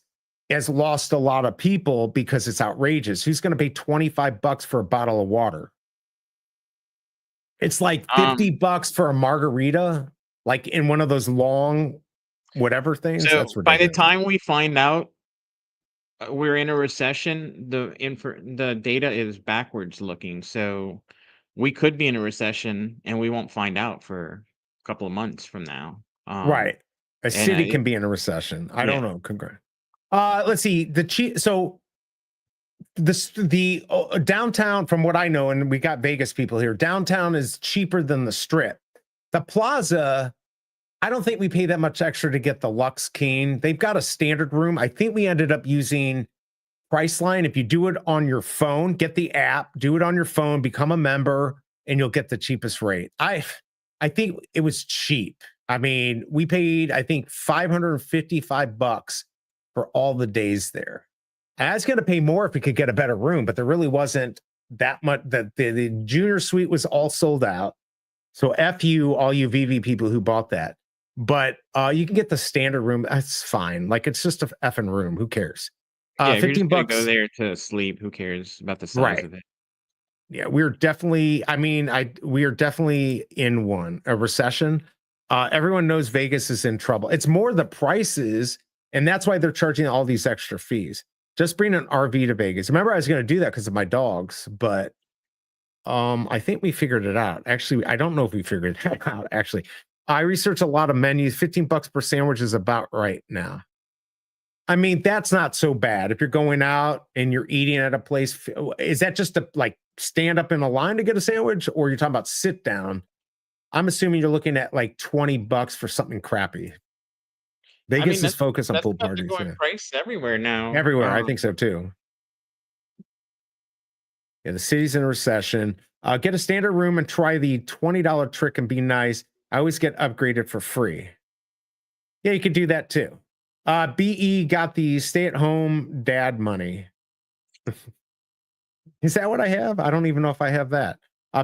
has lost a lot of people because it's outrageous. Who's going to pay $25 for a bottle of water? It's like $50 for a margarita, like in one of those long whatever things. So That's by the ridiculous. time we find out we're in a recession, the data is backwards looking. So we could be in a recession and we won't find out for a couple of months from now. Right. A and, city can be in a recession. I don't yeah. know. Congrats. Let's see. So the downtown, from what I know, and we got Vegas people here, downtown is cheaper than the strip. The plaza, I don't think we pay that much extra to get the Lux King. They've got a standard room. I think we ended up using Priceline. If you do it on your phone, get the app, do it on your phone, become a member, and you'll get the cheapest rate. I think it was cheap. I mean, we paid, I think, $555 for all the days there. I was going to pay more if we could get a better room, but there really wasn't that much. The junior suite was all sold out. So F you, all you VV people who bought that. But you can get the standard room. That's fine. Like, it's just a effing room. Who cares? Yeah, if you're just gonna $15. go there to sleep, who cares about the size Right. of it? Yeah, we're definitely, we are definitely in a recession. Everyone knows Vegas is in trouble. It's more the prices, and that's why they're charging all these extra fees. Just bring an RV to Vegas. Remember, I was going to do that because of my dogs, but I think we figured it out. Actually, I don't know if we figured it out. Actually, I researched a lot of menus. $15 per sandwich is about right now. I mean, that's not so bad. If you're going out and you're eating at a place, is that just to like stand up in a line to get a sandwich, or you're talking about sit down? I'm assuming you're looking at like $20 for something crappy. Vegas is focused on pool about the parties. going Yeah. price everywhere now. Everywhere. I think so too. Yeah, the city's in a recession. Get a standard room and try the $20 trick and be nice. I always get upgraded for free. Yeah, you could do that too. BE got the stay-at-home dad money. Is that what I have? I don't even know if I have that.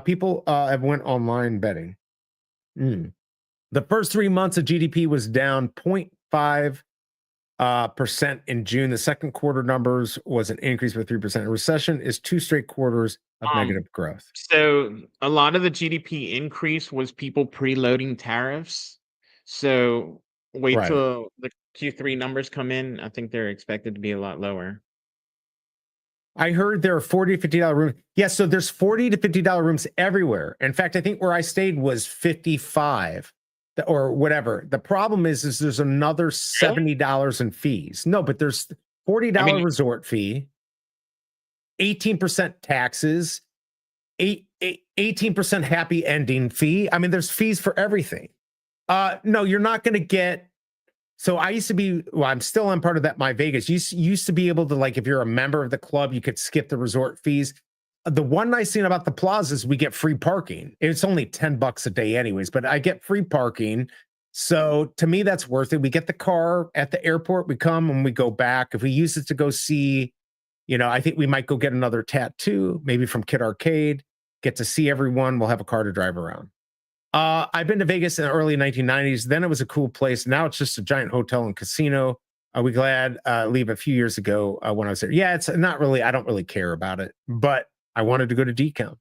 People have went online betting. The first 3 months of GDP was down 0.5% in June. The second quarter numbers was an increase by 3%. A recession is 2 straight quarters of negative growth. So a lot of the GDP increase was people preloading tariffs. So wait Right. till the Q3 numbers come in. I think they're expected to be a lot lower. I heard there are $40 to $50 rooms. Yes, so there's $40 to $50 rooms everywhere. In fact, I think where I stayed was 55 or whatever. The problem is there's another $70 in fees. No, but there's $40 resort fee, 18% taxes, 18% happy ending fee. I mean, there's fees for everything. No, you're not going to get. So I used to be, I'm still on part of that My Vegas. You used to be able to, like, if you're a member of the club, you could skip the resort fees. The one nice thing about the plaza is we get free parking. It's only $10 a day anyways, but I get free parking. So to me, that's worth it. We get the car at the airport. We come and we go back. If we use it to go see, I think we might go get another tattoo, maybe from Kid Arcade, get to see everyone. We'll have a car to drive around. I've been to Vegas in the early 1990s. Then it was a cool place. Now it's just a giant hotel and casino. We glad leave a few years ago when I was there. Yeah, it's not really, I don't really care about it, but I wanted to go to decount.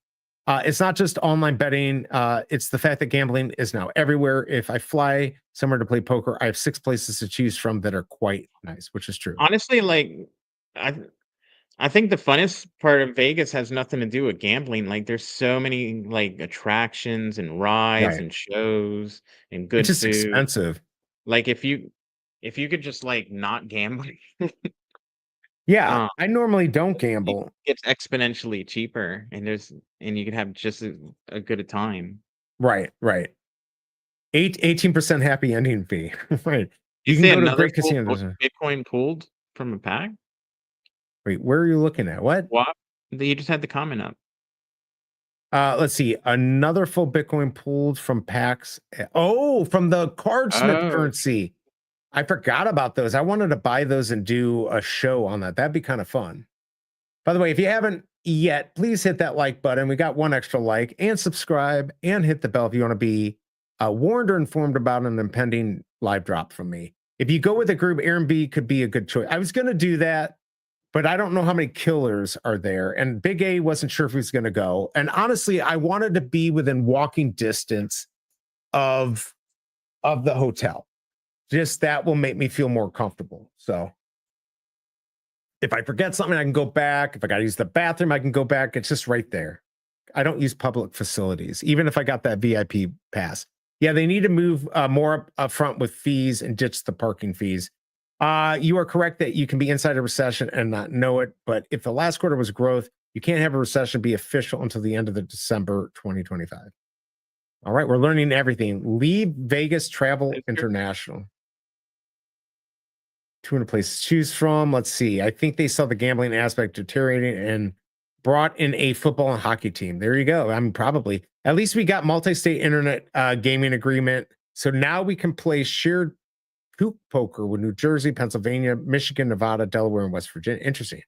It's not just online betting. It's the fact that gambling is now everywhere. If I fly somewhere to play poker, I have 6 places to choose from that are quite nice, which is true. Honestly, like I I think the funnest part of Vegas has nothing to do with gambling. Like there's so many like attractions and rides Right. and shows and It's good just food. expensive. Like if you could just like not gamble, Yeah, um, I normally don't you gamble. it's exponentially cheaper and you could have just a good a time. Right, right. 18% happy ending fee. Right. You You can say go to a another great full casino. Bitcoin pulled from a pack? Wait, where are you looking at? What? What? You just had the comment up. Let's see. Another full Bitcoin pulled from packs. Oh, from the Cardsmith Oh, currency. I forgot about those. I wanted to buy those and do a show on that. That'd be kind of fun. By the way, if you haven't yet, please hit that like button. We got one extra like, and subscribe and hit the bell if you want to be warned or informed about an impending live drop from me. If you go with a group, H.E.R.B.I.E could be a good choice. I was going to do that, but I don't know how many killers are there. And Big A wasn't sure if he was going to go. And honestly, I wanted to be within walking distance of the hotel. Just that will make me feel more comfortable. So if I forget something, I can go back. If I got to use the bathroom, I can go back. It's just right there. I don't use public facilities, even if I got that VIP pass. Yeah, they need to move more up front with fees and ditch the parking fees. You are correct that you can be inside a recession and not know it. But if the last quarter was growth, you can't have a recession be official until the end of the December 2025. All right, we're learning everything. Leave Vegas, travel that's true. international. 200 places to choose from. Let's see. I think they saw the gambling aspect deteriorating and brought in a football and hockey team. There you go. I mean, probably. At least we got multi-state internet gaming agreement. So now we can play shared hoop poker with New Jersey, Pennsylvania, Michigan, Nevada, Delaware, and West Virginia. Interesting.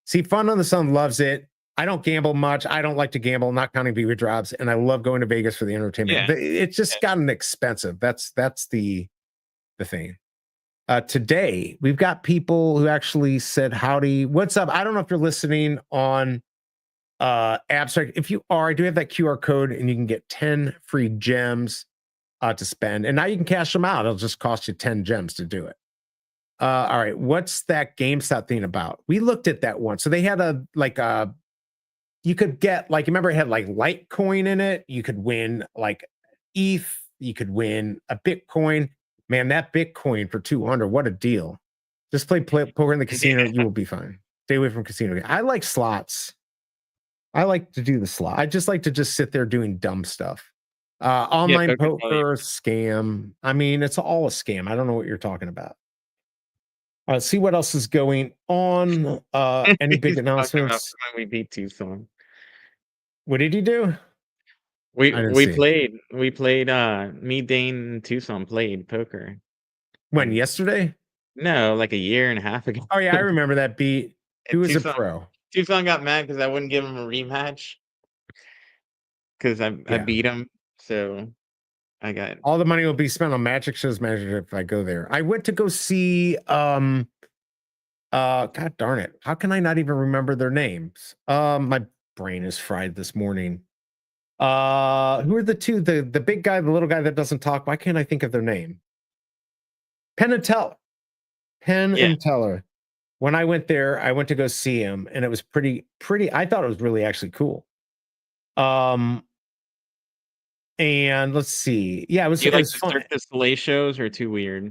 See, Fun on the Sun loves it. I don't gamble much. I don't like to gamble, not counting VV drops, and I love going to Vegas for the entertainment. Yeah. It's just gotten expensive. That's the thing. Today we've got people who actually said howdy, what's up. I don't know if you're listening on Abstract. If you are, I do have that QR code and you can get 10 free gems to spend, and now you can cash them out. It'll just cost you 10 gems to do it. All right, what's that GameStop thing about? We looked at that one. So they had you could get, like, remember it had like Litecoin in it. You could win like ETH, you could win a Bitcoin. Man, that Bitcoin for 200, what a deal. Just play poker in the casino, you will be fine. Stay away from casino. I like slots. I like to do the slot. I just like to just sit there doing dumb stuff. Online poker, scam. I mean, it's all a scam. I don't know what you're talking about. See what else is going on. Any big announcements? We beat Tucson. What did you do? We see. played me, Dane, and Tucson played poker. When, yesterday? No, like a year and a half ago. Oh yeah, I remember that beat. Who was a pro? Tucson got mad because I wouldn't give him a rematch because I beat him. So I got all the money will be spent on magic shows manager if I go there. I went to go see God darn it. How can I not even remember their names? My brain is fried this morning. Who are the two? The big guy, the little guy that doesn't talk. Why can't I think of their name? Penn and Teller. And Teller. When I went there, I went to go see him, and it was pretty. I thought it was really actually cool. And let's see. Yeah, it was. Do you like fun. Cirque du Soleil shows or too weird?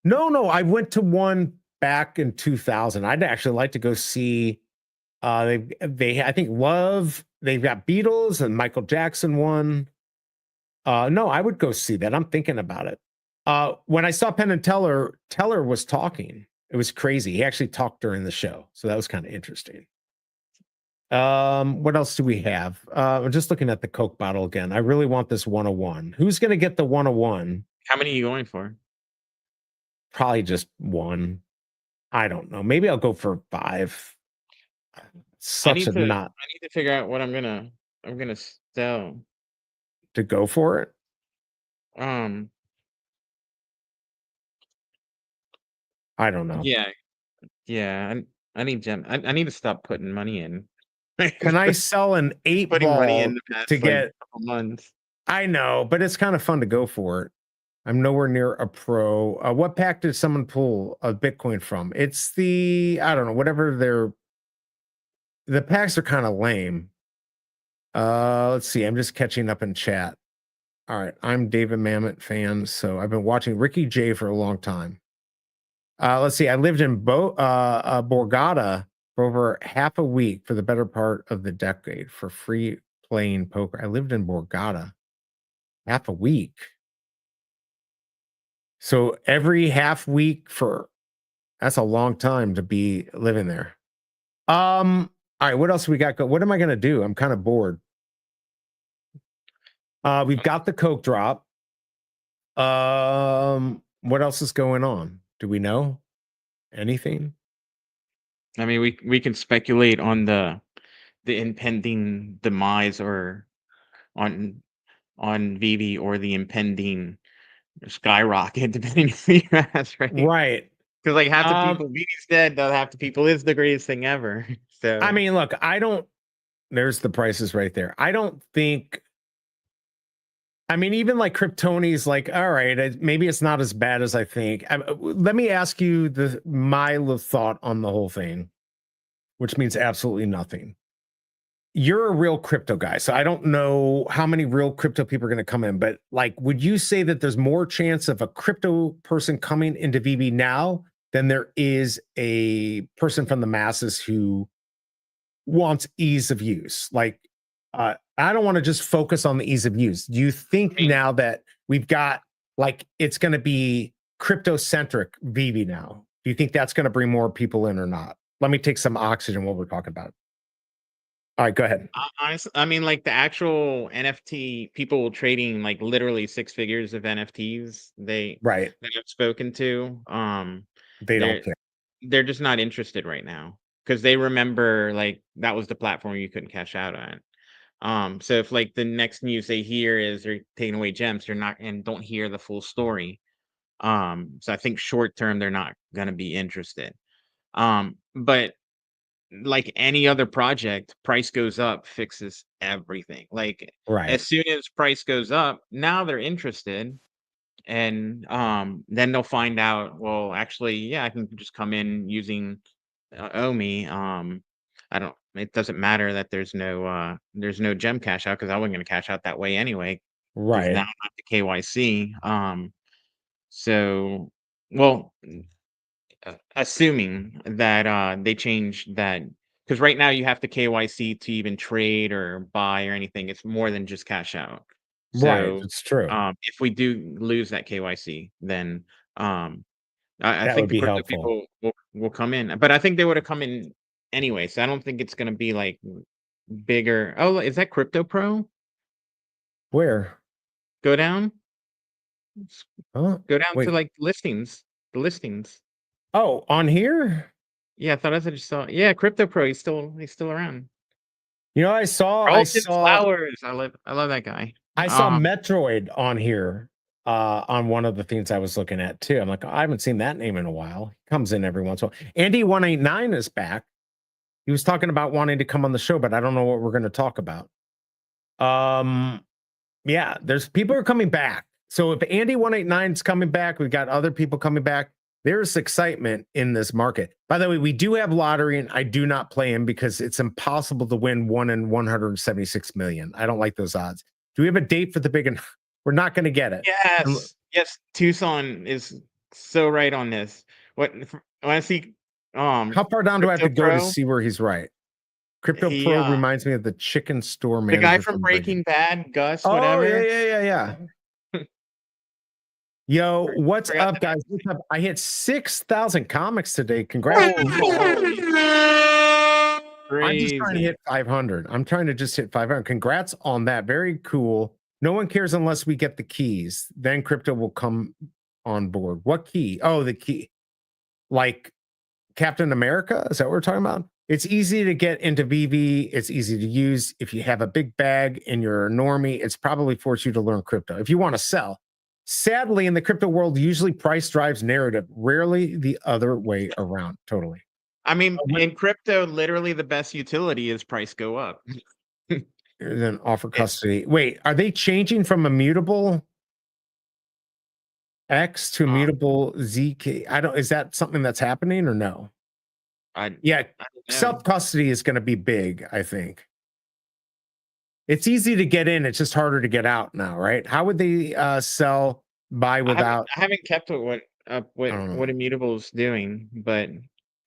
No. I went to one back in 2000. I'd actually like to go see. They I think Love. They've got Beatles and Michael Jackson one. No, I would go see that. I'm thinking about it. When I saw Penn and Teller was talking. It was crazy. He actually talked during the show, so that was kind of interesting. What else do we have? I'm just looking at the Coke bottle again. I really want this 101. Who's going to get the 101? How many are you going for? Probably just one. I don't know. Maybe I'll go for 5. I need to figure out what I'm gonna sell to go for it. Um, I don't know. yeah, yeah. I need gem. I need to stop putting money in. Can I sell an 8 putting money in ball the to past like get? couple months? I know, but it's kind of fun to go for it. I'm nowhere near a pro. What pack did someone pull a Bitcoin from? It's the, I don't know, whatever the packs are kind of lame. Let's see. I'm just catching up in chat. All right. I'm David Mamet fan, so I've been watching Ricky J for a long time. Let's see. I lived in Borgata for over half a week for the better part of the decade for free playing poker. I lived in Borgata half a week. So every half week that's a long time to be living there. All right, what else we got? What am I gonna do? I'm kind of bored. We've got the Coke drop. What else is going on? Do we know anything? I mean, we can speculate on the impending demise or on veve or the impending skyrocket, depending on who you ask, right? Right. Because like half the people, veve's dead, though half the people is the greatest thing ever. So I mean, look, there's the prices right there. I don't think. I mean, even like Kryptoni's like, all right, maybe it's not as bad as I think. Let me ask you my thought on the whole thing, which means absolutely nothing. You're a real crypto guy, so I don't know how many real crypto people are going to come in, but like, would you say that there's more chance of a crypto person coming into veve now than there is a person from the masses who wants ease of use? Like, I don't want to just focus on the ease of use. Do you think now that we've got, like, it's going to be crypto-centric veve now, do you think that's going to bring more people in or not? Let me take some oxygen while we're talking about it. All right, go ahead. honestly, I mean, like the actual NFT people trading like literally 6 figures of NFTs, Right. that I've spoken to, They they're don't care. they're just not interested right now because they remember like that was the platform you couldn't cash out on. So if like the next news they hear is they're taking away gems, they're not and don't hear the full story. So I think short term they're not gonna be interested. But like any other project, price goes up, fixes everything. Like Right. as soon as price goes up, now they're interested. And then they'll find out, well, actually, yeah, I can just come in using OMI. It doesn't matter that there's no gem cash out because I wasn't gonna cash out that way anyway. Because now Right. I have the KYC. So well, assuming that they change that because right now you have to KYC to even trade or buy or anything. It's more than just cash out. Right. So It's true. if we do lose that KYC, then I That think would the be crypto helpful. people will come in, but I think they would have come in anyway. So I don't think it's going to be like bigger. Oh, is that Crypto Pro? Where? Go down, Huh? go down to Wait. like listings, the listings. Oh, on here? Yeah, I thought I just saw. Yeah, Crypto Pro. He's still around. You know, I saw Carlton Flowers. I love that guy. Metroid on here on one of the things I was looking at too. I'm like, I haven't seen that name in a while. He comes in every once in a while. Andy 189 is back. He was talking about wanting to come on the show, but I don't know what we're going to talk about. Yeah, there's people are coming back. So if Andy 189 is coming back, we've got other people coming back. There's excitement in this market. By the way, we do have lottery, and I do not play him because it's impossible to win 1 in 176 million. I don't like those odds. Do we have a date for the big? We're not going to get it. Yes. Tucson is so right on this. When I see, how far down do I have to go to see where he's right? Crypto Pro reminds me of the chicken store manager. The guy from Breaking Bad, Gus, oh, whatever. Yeah. Yo, what's up, guys? What's up? I hit 6,000 comics today. Congrats. I'm just trying to hit 500. I'm trying to just hit 500. Congrats on that. Very cool. No one cares unless we get the keys. Then crypto will come on board. What key? Oh, the key. Like Captain America? Is that what we're talking about? It's easy to get into veve. It's easy to use. If you have a big bag and you're a normie, it's probably forced you to learn crypto. If you want to sell, Sadly, in the crypto world, usually price drives narrative, rarely the other way around. Totally. I mean, What in crypto, literally the best utility is price go up. then offer It's custody? Wait, are they changing from immutable X to uh, immutable ZK? I don't. Is that something that's happening or no? I Yeah, I don't know. self custody is going to be big. I think it's easy to get in. It's just harder to get out now, right? How would they sell buy without? I haven't kept up I with don't know. what Immutable's doing, but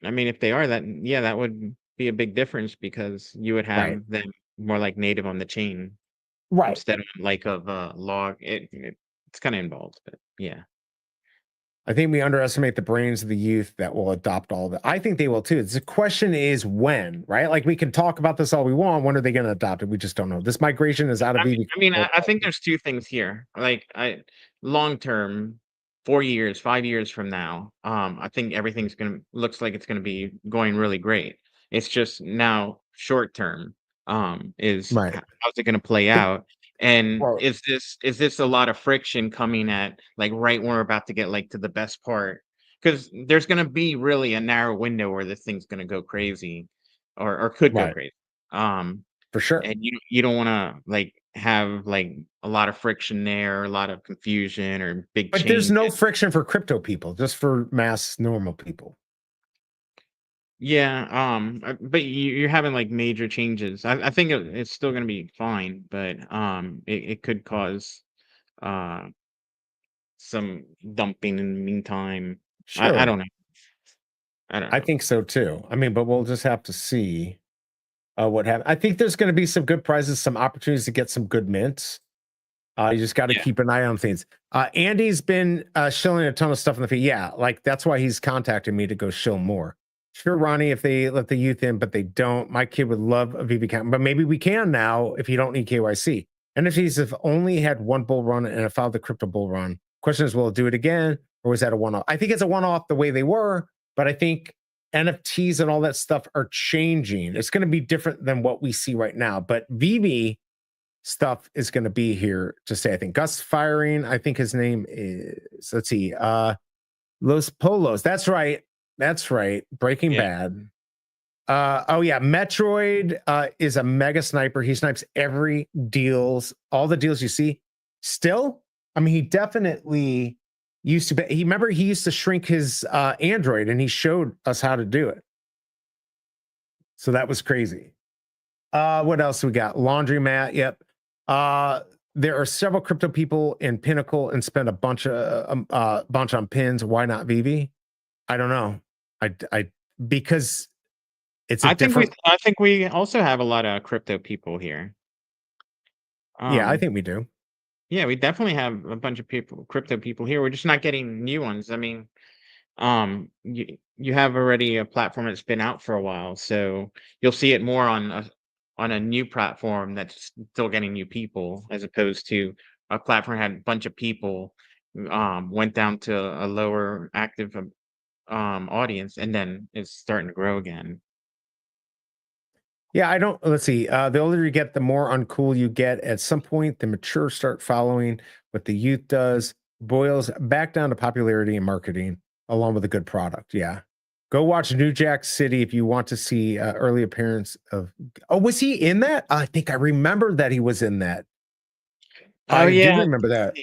I mean, if they are that, yeah, that would be a big difference because you would Right. have them more like native on the chain Right. instead of like of log. It's kind of involved, but yeah. I think we underestimate the brains of the youth that will adopt all of it. I think they will too. The question is when, right? Like we can talk about this all we want. When are they going to adopt it? We just don't know. This migration is out of EV. I think there's two things here. Like long term, 4 years, 5 years from now, I think everything's looks like it's gonna be going really great. It's just now short term, is Right. how's it gonna play It- out? And well, is this a lot of friction coming at like right when we're about to get like to the best part? Because there's gonna be really a narrow window where this thing's gonna go crazy or could go right. crazy. Um, For sure. and you don't wanna, like, have, like, a lot of friction there, a lot of confusion or big But there's no changes. friction for crypto people, just for mass normal people. Yeah, but you're having, like, major changes. I think it's still gonna be fine, but, it could cause, uh, some dumping in the meantime. I Sure. don't know. I don't I know. think so too. I mean, but we'll just have to see what happens. I think there's going to be some good prizes, some opportunities to get some good mints. You just got to Yeah. keep an eye on things. Andy's been shilling a ton of stuff in the feed. Yeah, like that's why he's contacted me to go shill more. Sure, Ronnie, if they let the youth in, but they don't, my kid would love a VV account, but maybe we can now if you don't need KYC. NFTs have only had one bull run and I filed the crypto bull run. Question is, will it do it again or was that a one off? I think it's a one off the way they were, but I think NFTs and all that stuff are changing. It's going to be different than what we see right now, but VV stuff is going to be here to say. I think Gus firing, I think his name is, let's see, Los Polos. That's right. That's right. Breaking Yeah. Bad. Oh yeah, Metroid is a mega sniper. He snipes all the deals you see. Still, I mean, he definitely used to be. He used to shrink his Android, and he showed us how to do it. So that was crazy. What else we got? Laundromat. Yep. There are several crypto people in Pinnacle and spend a bunch on pins. Why not VV? I don't know. I because it's a different. I think we also have a lot of crypto people here. Yeah, I Um think we do. Yeah, we definitely have a bunch of people, crypto people here. We're just not getting new ones. I mean, you have already a platform that's been out for a while, so you'll see it more on a new platform that's still getting new people, as opposed to a platform that had a bunch of people, went down to a lower active audience, and then it's starting to grow again. Yeah, I don't. Let's see. The older you get, the more uncool you get. At some point, the mature start following what the youth does. Boils back down to popularity and marketing, along with a good product. Yeah. Go watch New Jack City if you want to see early appearance of. Oh, was he in that? I think I remember that he was in that. Oh I do yeah, remember that.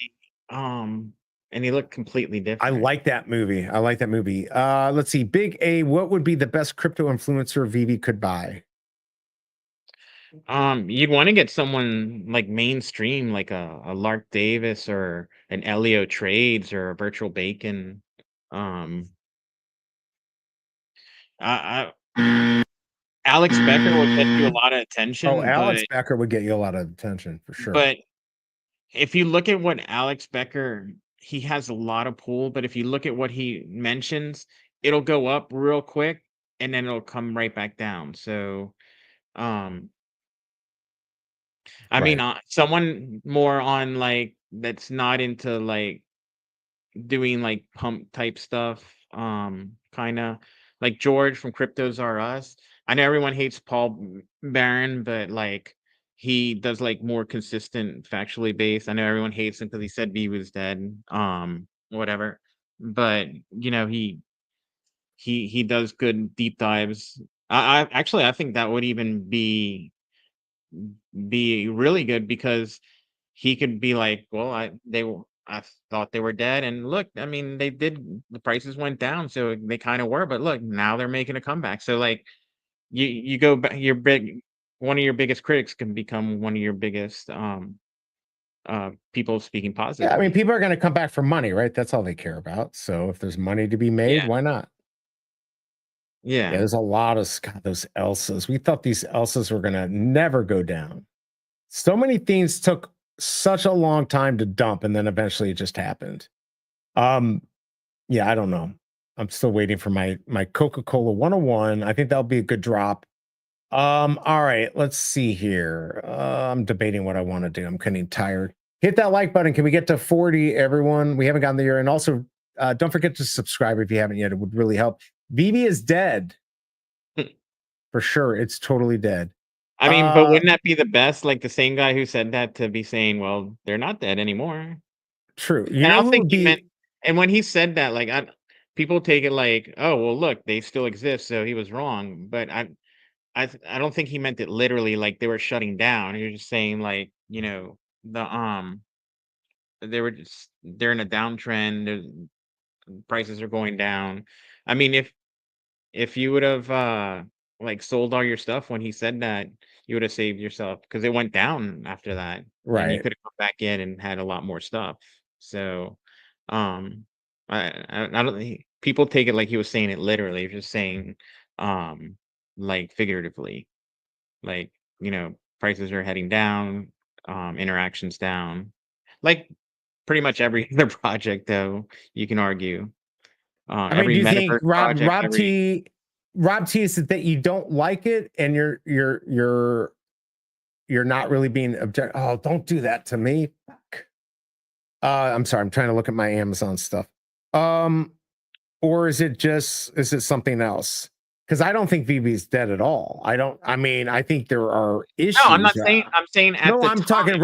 um, and he looked completely I different. like that movie. I like that movie. Let's see. Big A. What would be the best crypto influencer Vivi could buy? You'd want to get someone like mainstream, like a Lark Davis or an Elio Trades or a Virtual Bacon. Um, I Alex Becker will get you a lot of Oh, attention, Alex Becker would get you a lot of attention for sure. but if you look at what Alex Becker, he has a lot of pull, but if you look at what he mentions, it'll go up real quick and then it'll come right back down. So, um, I mean, Right. someone more on like that's not into like doing like pump type stuff, kind of like George from Cryptos R Us. I know everyone hates Paul Barron, but like he does like more consistent, factually based. I know everyone hates him because he said V was dead, whatever. But you know, he does good deep dives. I actually I think that would even be really good because he could be like, well, I thought they were dead, and look, I mean, the prices went down, so they kind of were, but look, now they're making a comeback. So like you go back, one of your biggest critics can become one of your biggest people speaking Yeah, I mean, positively. people are going to come back for money, right? That's all they care about. So if there's money to be made, Yeah, why not? Yeah, yeah. there's a lot of those Elsas. We thought these Elsas were going to never go down. So many things took such a long time to dump, and then eventually it just happened. Yeah, I don't know. I'm still waiting for my Coca-Cola 101. I think that'll be a good drop. All right, let's see here. I'm debating what I want to do. I'm getting tired. Hit that like button. Can we get to 40, everyone? We haven't gotten there. And also, don't forget to subscribe if you haven't yet. It would really help. Veve is dead. For sure. It's totally dead. I mean, but wouldn't that be the best? Like the same guy who said that to be saying, well, they're not dead anymore. True. You And I know don't who think would he meant, be and when he said that, like people take it like, oh, well, look, they still exist, so he was wrong. But I don't think he meant it literally like they were shutting down. He was just saying like, you know, they're in a downtrend, prices are going down. I mean, if you would have like sold all your stuff when he said that, you would have saved yourself because it went down after that, and you right. could have come back in and had a lot more stuff. So, um, I don't think people take it like he was saying it literally, just saying, like figuratively, like you know, prices are heading down, interactions down, like pretty much every other project, though you can argue, I mean, every do you think metaverse project, every Rob T is that you don't like it and you're not really being object. Oh, don't do that to me. Fuck. I'm sorry. I'm trying to look at my Amazon stuff. Or is it something else? Because I don't think VB is dead at all. I mean, I think there are No, I'm issues. not saying. I'm saying at No, the I'm talking time.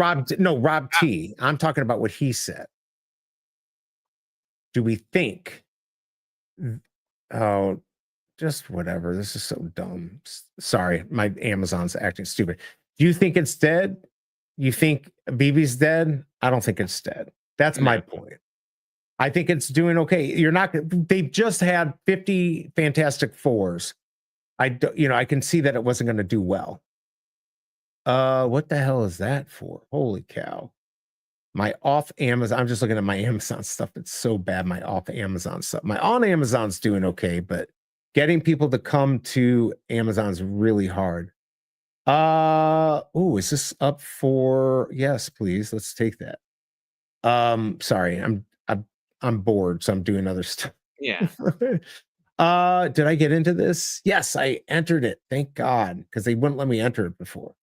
Rob uh, T. I'm talking about what he said. Do we think? Oh, just whatever. This is so dumb. Sorry, my Amazon's acting stupid. Do you think it's dead? You think BB's dead? I don't think it's dead. That's my No, point. I think it's doing okay. You're not. They've just had 50 Fantastic Fours. I can see that it wasn't going to do well. What the hell is that for? Holy cow! My off Amazon. I'm just looking at my Amazon stuff. It's so bad. My off Amazon stuff. My on Amazon's doing okay, but getting people to come to Amazon's really hard. Oh, is this up for? Yes, please. Let's take that. Sorry, I'm bored, so I'm doing other stuff. yeah. Did I get into this? Yes, I entered it. Thank God, because they wouldn't let me enter it before.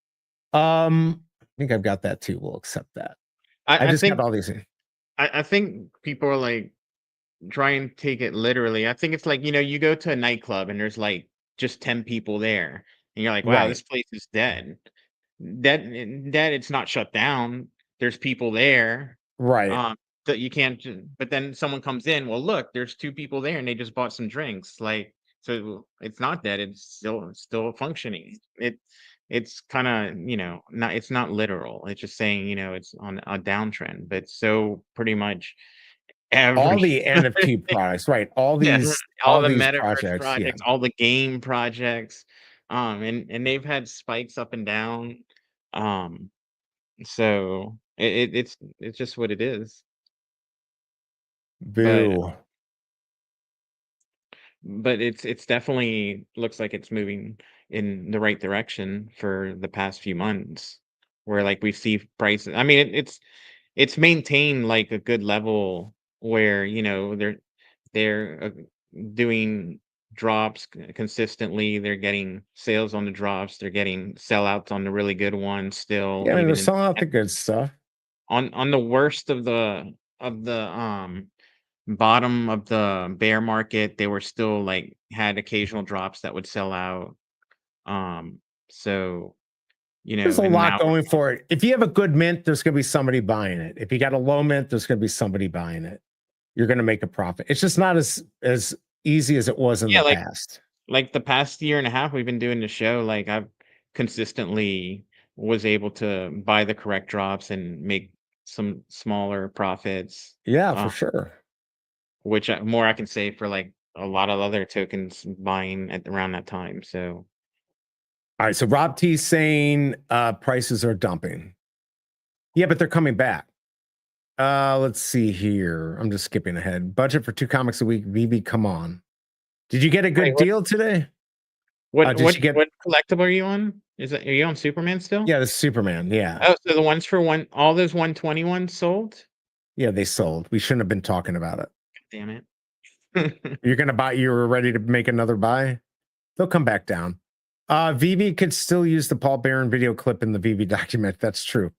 I think I've got that too. We'll accept that. I I just got think. all these things. I think people are like try and take it literally. I think it's like you go to a nightclub and there's like just 10 people there, and you're like, wow, Right, this place is dead. Dead. It's not shut down. There's people there. right. Um, that you can't. But then someone comes in. Well, look, there's two people there, and they just bought some drinks. Like, so it's not dead. It's still functioning. It's kind of not. It's not literal. It's just saying it's on a downtrend. But so pretty much All every the NFT products, right? All yeah, these, all all the these metaverse projects, yeah. projects, all the game projects, and they've had spikes up and down. Um, so it's just what it is. But Boo. it's definitely looks like it's moving in the right direction for the past few months, where like we see prices. I mean, it's maintained like a good level where they're doing drops consistently. They're getting sales on the drops. They're getting sellouts on the really good ones still, Yeah, I mean, they're even in selling out the good stuff. on the worst of the bottom of the bear market. They were still like had occasional drops that would sell out. So you know, There's a and lot now going for it. If you have a good mint, there's going to be somebody buying it. If you got a low mint, there's going to be somebody buying it. You're going to make a profit. It's just not as easy as it was in yeah, the past. like the past year and a half we've been doing the show, like I've consistently was able to buy the correct drops and make some smaller profits. Yeah, uh, for sure. which more I can say for like a lot of other tokens buying at around that time. So All right. So Rob T saying prices are dumping. Yeah, but they're coming back. Let's see here. I'm just skipping ahead. Budget for 2 comics a week. VV, come on. Did you get a good Wait, what? deal today? what did you get? what collectible are you on? Are you on Superman still? Yeah, the Superman. Yeah. Oh, so the ones for all those 121 sold? Yeah, they sold. We shouldn't have been talking about it. Damn it. You're gonna buy, you were ready to make another buy. They'll come back down. VV could still use the Paul Barron video clip in the VV document. That's true.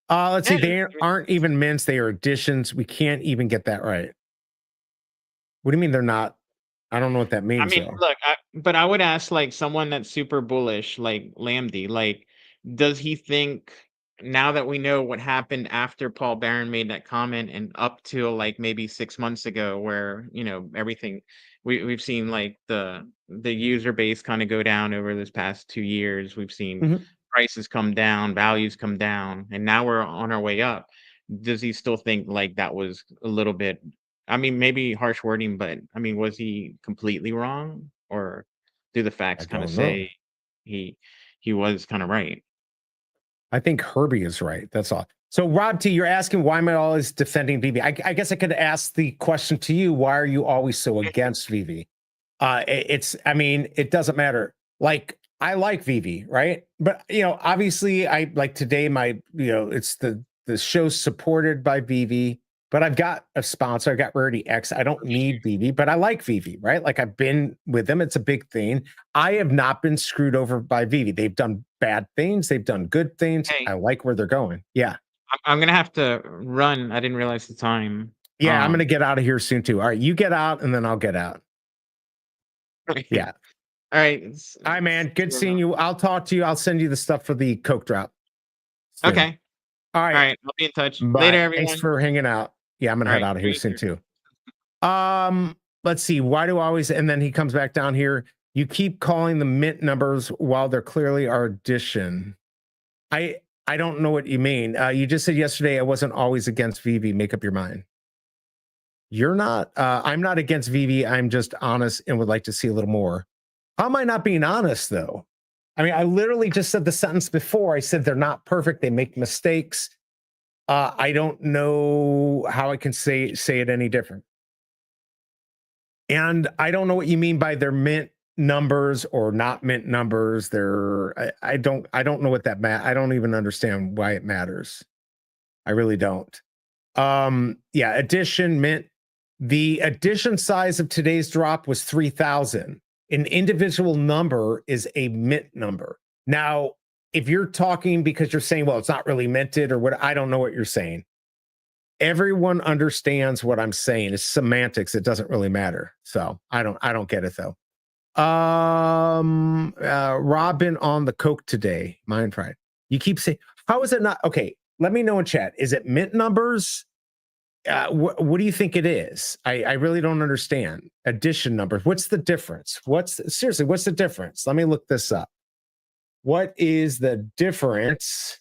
Let's see. They aren't even mints, they are additions. We can't even get that right. What do you mean they're not? I don't know what that means. I mean, though. look, but I would ask like someone that's super bullish, like Lambdy, like, does he think now that we know what happened after Paul Barron made that comment and up till like maybe 6 months ago, where you know everything we've seen like the user base kind of go down over this past 2 years. We've seen prices come down, values come down, and now we're on our way up. Does he still think like that was a little bit? I mean, maybe harsh wording, but I mean, was he completely wrong, or do the facts I kind of don't know. say he was kind of right? I think Herbie is right. That's all. So Rob T, you're asking why am I always defending VV? I guess I could ask the question to you. Why are you always so against VV? I mean, it doesn't matter. Like, I like VV, right? But you know, obviously, I like today. It's the show's supported by VV, but I've got a sponsor. I got Rarity X. I don't need VV, but I like VV, right? Like I've been with them. It's a big thing. I have not been screwed over by VV. They've done bad things. They've done good things. Hey. I like where they're going. Yeah. I'm gonna have to run. I didn't realize the time. Yeah, I'm gonna get out of here soon too. All right, you get out and then I'll get out. Yeah. All right. All right, man. Good seeing you. I'll talk to you. I'll send you the stuff for the Coke drop. soon. Okay. All All right. right. I'll be in touch. Bye. Later, everyone. Thanks for hanging out. Yeah, I'm gonna All head right, out of here great. soon too. Let's see. Why do I always? And then he comes back down here. You keep calling the mint numbers while they're clearly our addition. I don't know what you mean. You just said yesterday I wasn't always against VV. Make up your mind. You're not. I'm not against VV. I'm just honest and would like to see a little more. How am I not being honest though? I mean, I literally just said the sentence before. I said they're not perfect. They make mistakes. I don't know how I can say it any different. And I don't know what you mean by their mint numbers or not mint numbers. I don't know what that I don't even understand why it matters. I really don't. Yeah, addition mint. The addition size of today's drop was 3,000. An individual number is a mint number. Now, if you're talking because you're saying, well, it's not really minted or what, I don't know what you're saying. Everyone understands what I'm saying. It's semantics. It doesn't really matter. So I don't get it though. Robin on the Coke today. Mind pride. You keep saying, how is it not? Okay, let me know in chat. Is it mint numbers? What do you think it is? I really don't understand. Addition numbers. What's the difference? Seriously, what's the difference? Let me look this up. What is the difference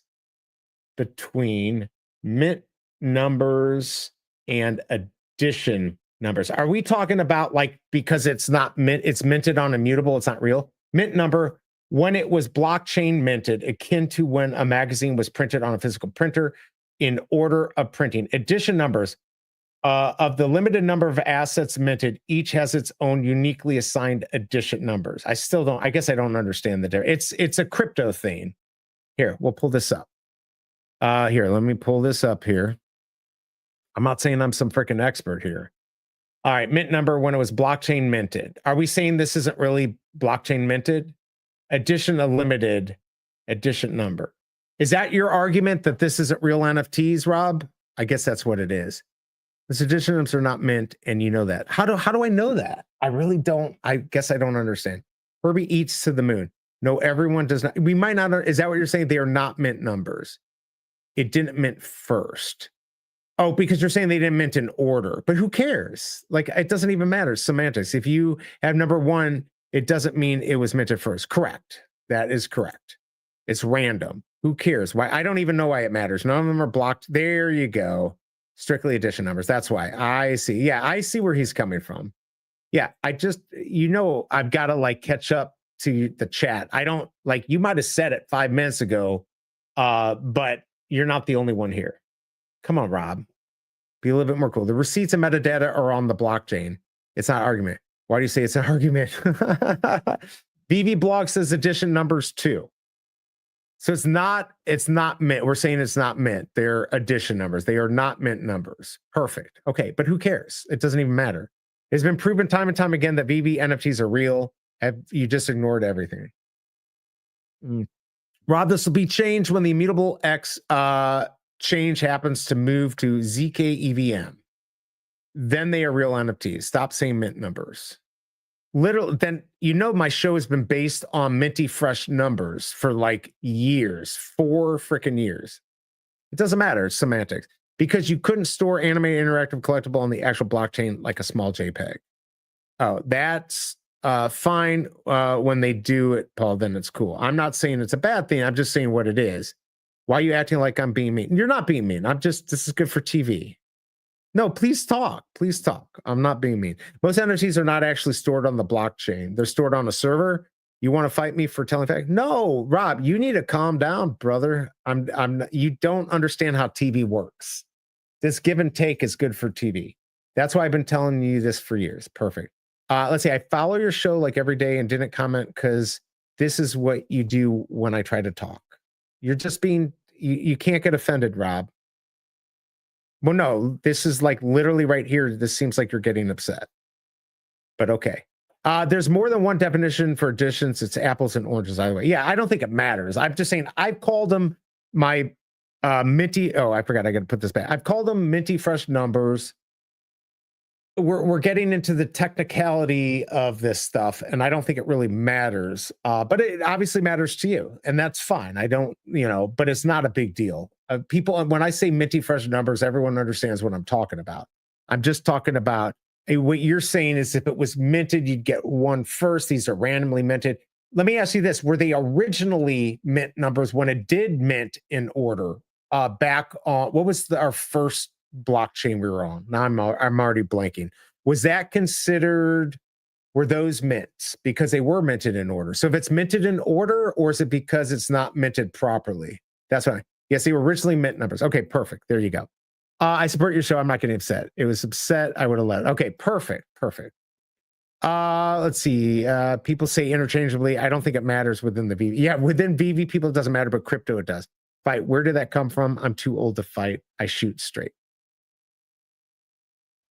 between mint numbers and addition numbers? Are we talking about like, because it's not mint, it's minted on immutable, it's not real? Mint number, when it was blockchain minted, akin to when a magazine was printed on a physical printer in order of printing. Addition numbers, of the limited number of assets minted, each has its own uniquely assigned addition numbers. I guess I don't understand the difference. It's a crypto thing. Here, we'll pull this up. Here, let me pull this up here. I'm not saying I'm some freaking expert here. All right, mint number when it was blockchain minted. Are we saying this isn't really blockchain minted? Addition a limited addition number. Is that your argument that this isn't real NFTs, Rob? I guess that's what it is. This addition numbers are not mint, and you know that. How do I know that? I really don't. I guess I don't understand. Herbie eats to the moon. No, everyone does not. We might not. Is that what you're saying? They are not mint numbers. It didn't mint first. Oh, because you're saying they didn't mint in order. But who cares? Like, it doesn't even matter. Semantics. If you have number 1, it doesn't mean it was minted first. Correct. That is correct. It's random. Who cares? Why? I don't even know why it matters. None of them are blocked. There you go. Strictly addition numbers. That's why. I see. Yeah, I see where he's coming from. Yeah, I just, I've got to like catch up to the chat. I don't like, you might have said it 5 minutes ago, but you're not the only one here. Come on, Rob. Be a little bit more cool. The receipts and metadata are on the blockchain. It's not argument. Why do you say it's an argument? VV blog says addition numbers too. So it's not mint. We're saying it's not mint. They're addition numbers. They are not mint numbers. Perfect. Okay, but who cares? It doesn't even matter. It's been proven time and time again that VV NFTs are real. You just ignored everything. Rob, this will be changed when the immutable X change happens to move to ZK EVM. Then they are real NFTs. Stop saying mint numbers. Literally, then my show has been based on minty fresh numbers for like years, 4 freaking years. It doesn't matter. It's semantics. Because you couldn't store animated interactive collectible on the actual blockchain like a small JPEG. Oh, that's fine when they do it, Paul, then it's cool. I'm not saying it's a bad thing. I'm just saying what it is. Why are you acting like I'm being mean? You're not being mean. This is good for TV. No, please talk. Please talk. I'm not being mean. Most NFTs are not actually stored on the blockchain. They're stored on a server. You want to fight me for telling facts? No, Rob, you need to calm down, brother. You don't understand how TV works. This give and take is good for TV. That's why I've been telling you this for years. Perfect. Let's see. I follow your show like every day and didn't comment because this is what you do when I try to talk. You're just being, you can't get offended, Rob. Well, no, this is like literally right here. This seems like you're getting upset. But okay. There's more than one definition for additions. It's apples and oranges either way. Yeah, I don't think it matters. I'm just saying I've called them my minty. Oh, I forgot. I got to put this back. I've called them minty fresh numbers. We're getting into the technicality of this stuff, and I don't think it really matters. But it obviously matters to you, and that's fine. I don't, but it's not a big deal. People, when I say minty fresh numbers, everyone understands what I'm talking about. I'm just talking about what you're saying is if it was minted, you'd get one first. These are randomly minted. Let me ask you this: were they originally mint numbers when it did mint in order? Back on what was our first blockchain we were on? Now I'm already blanking. Was that considered? Were those mints because they were minted in order? So if it's minted in order, or is it because it's not minted properly? That's right. Yes, they were originally mint numbers. Okay, perfect. There you go. I support your show. I'm not getting upset. It was upset. I would have let it. Okay, perfect. Let's see. People say interchangeably. I don't think it matters within the VV. Yeah, within VV people it doesn't matter, but crypto it does. Fight. Where did that come from? I'm too old to fight. I shoot straight.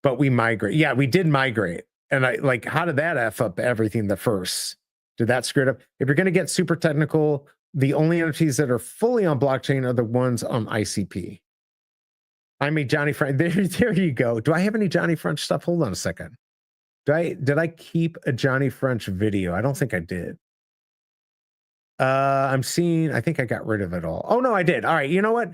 But we migrate. Yeah, we did migrate. And how did that F up everything the first? Did that screw it up? If you're going to get super technical, the only NFTs that are fully on blockchain are the ones on ICP. I'm a Johnny French. There you go. Do I have any Johnny French stuff? Hold on a second. Did I keep a Johnny French video? I don't think I did. I think I got rid of it all. Oh no, I did. All right. You know what?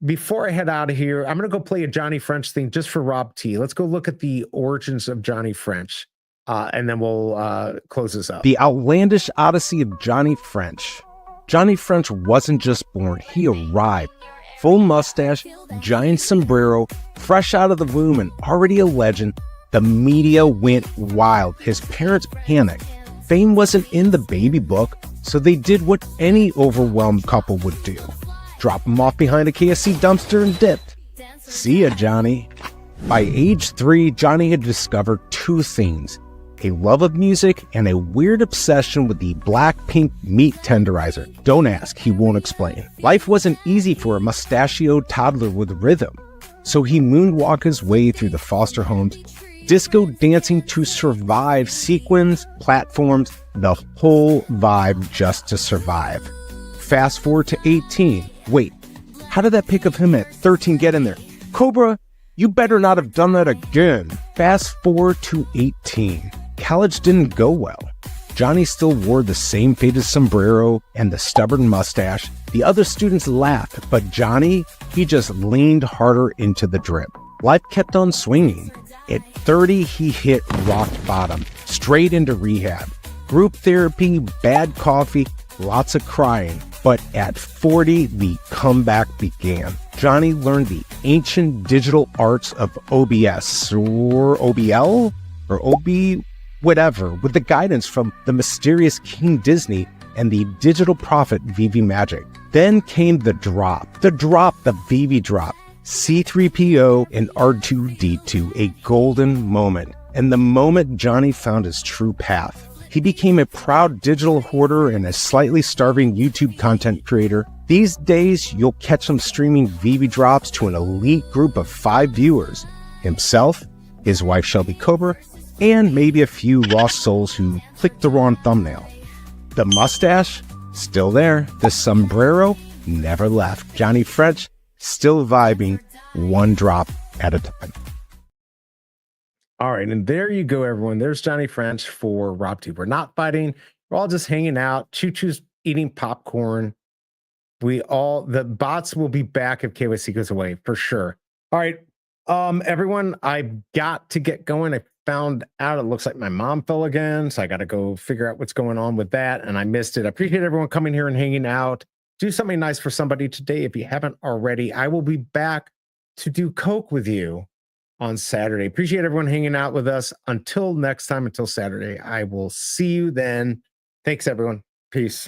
Before I head out of here, I'm going to go play a Johnny French thing just for Rob T. Let's go look at the origins of Johnny French. And then we'll close this up. The outlandish odyssey of Johnny French. Johnny French wasn't just born, he arrived. Full mustache, giant sombrero, fresh out of the womb and already a legend. The media went wild. His parents panicked. Fame wasn't in the baby book, so they did what any overwhelmed couple would do. Drop him off behind a KFC dumpster and dipped. See ya, Johnny. By age 3, Johnny had discovered 2 things: a love of music and a weird obsession with the Blackpink meat tenderizer. Don't ask, he won't explain. Life wasn't easy for a mustachioed toddler with rhythm, so he moonwalked his way through the foster homes, disco dancing to survive, sequins, platforms, the whole vibe just to survive. Fast forward to 18. Wait, how did that pic of him at 13 get in there? Cobra, you better not have done that again. Fast forward to 18. College didn't go well. Johnny still wore the same faded sombrero and the stubborn mustache. The other students laughed, but Johnny, he just leaned harder into the drip. Life kept on swinging. At 30, he hit rock bottom, straight into rehab. Group therapy, bad coffee, lots of crying. But at 40, the comeback began. Johnny learned the ancient digital arts of OBS, or OBL, or OB, whatever, with the guidance from the mysterious King Disney and the digital prophet veve Magic. Then came the drop, the veve drop. C3PO and R2D2, a golden moment, and the moment Johnny found his true path. He became a proud digital hoarder and a slightly starving YouTube content creator. These days, you'll catch him streaming veve drops to an elite group of 5 viewers, himself, his wife Shelby Cobra, and maybe a few lost souls who clicked the wrong thumbnail. The mustache, still there. The sombrero, never left. Johnny French, still vibing, one drop at a time. All right, and there you go, everyone. There's Johnny French for RobTube. We're not fighting. We're all just hanging out. Choo-choo's eating popcorn. The bots will be back if KYC goes away, for sure. All right, everyone, I've got to get going. I found out it looks like my mom fell again, so I got to go figure out what's going on with that, and I missed it. I appreciate everyone coming here and hanging out. Do something nice for somebody today if you haven't already. I will be back to do Coke with you on Saturday. Appreciate everyone hanging out with us. Until next time, until Saturday, I will see you then. Thanks, everyone. Peace.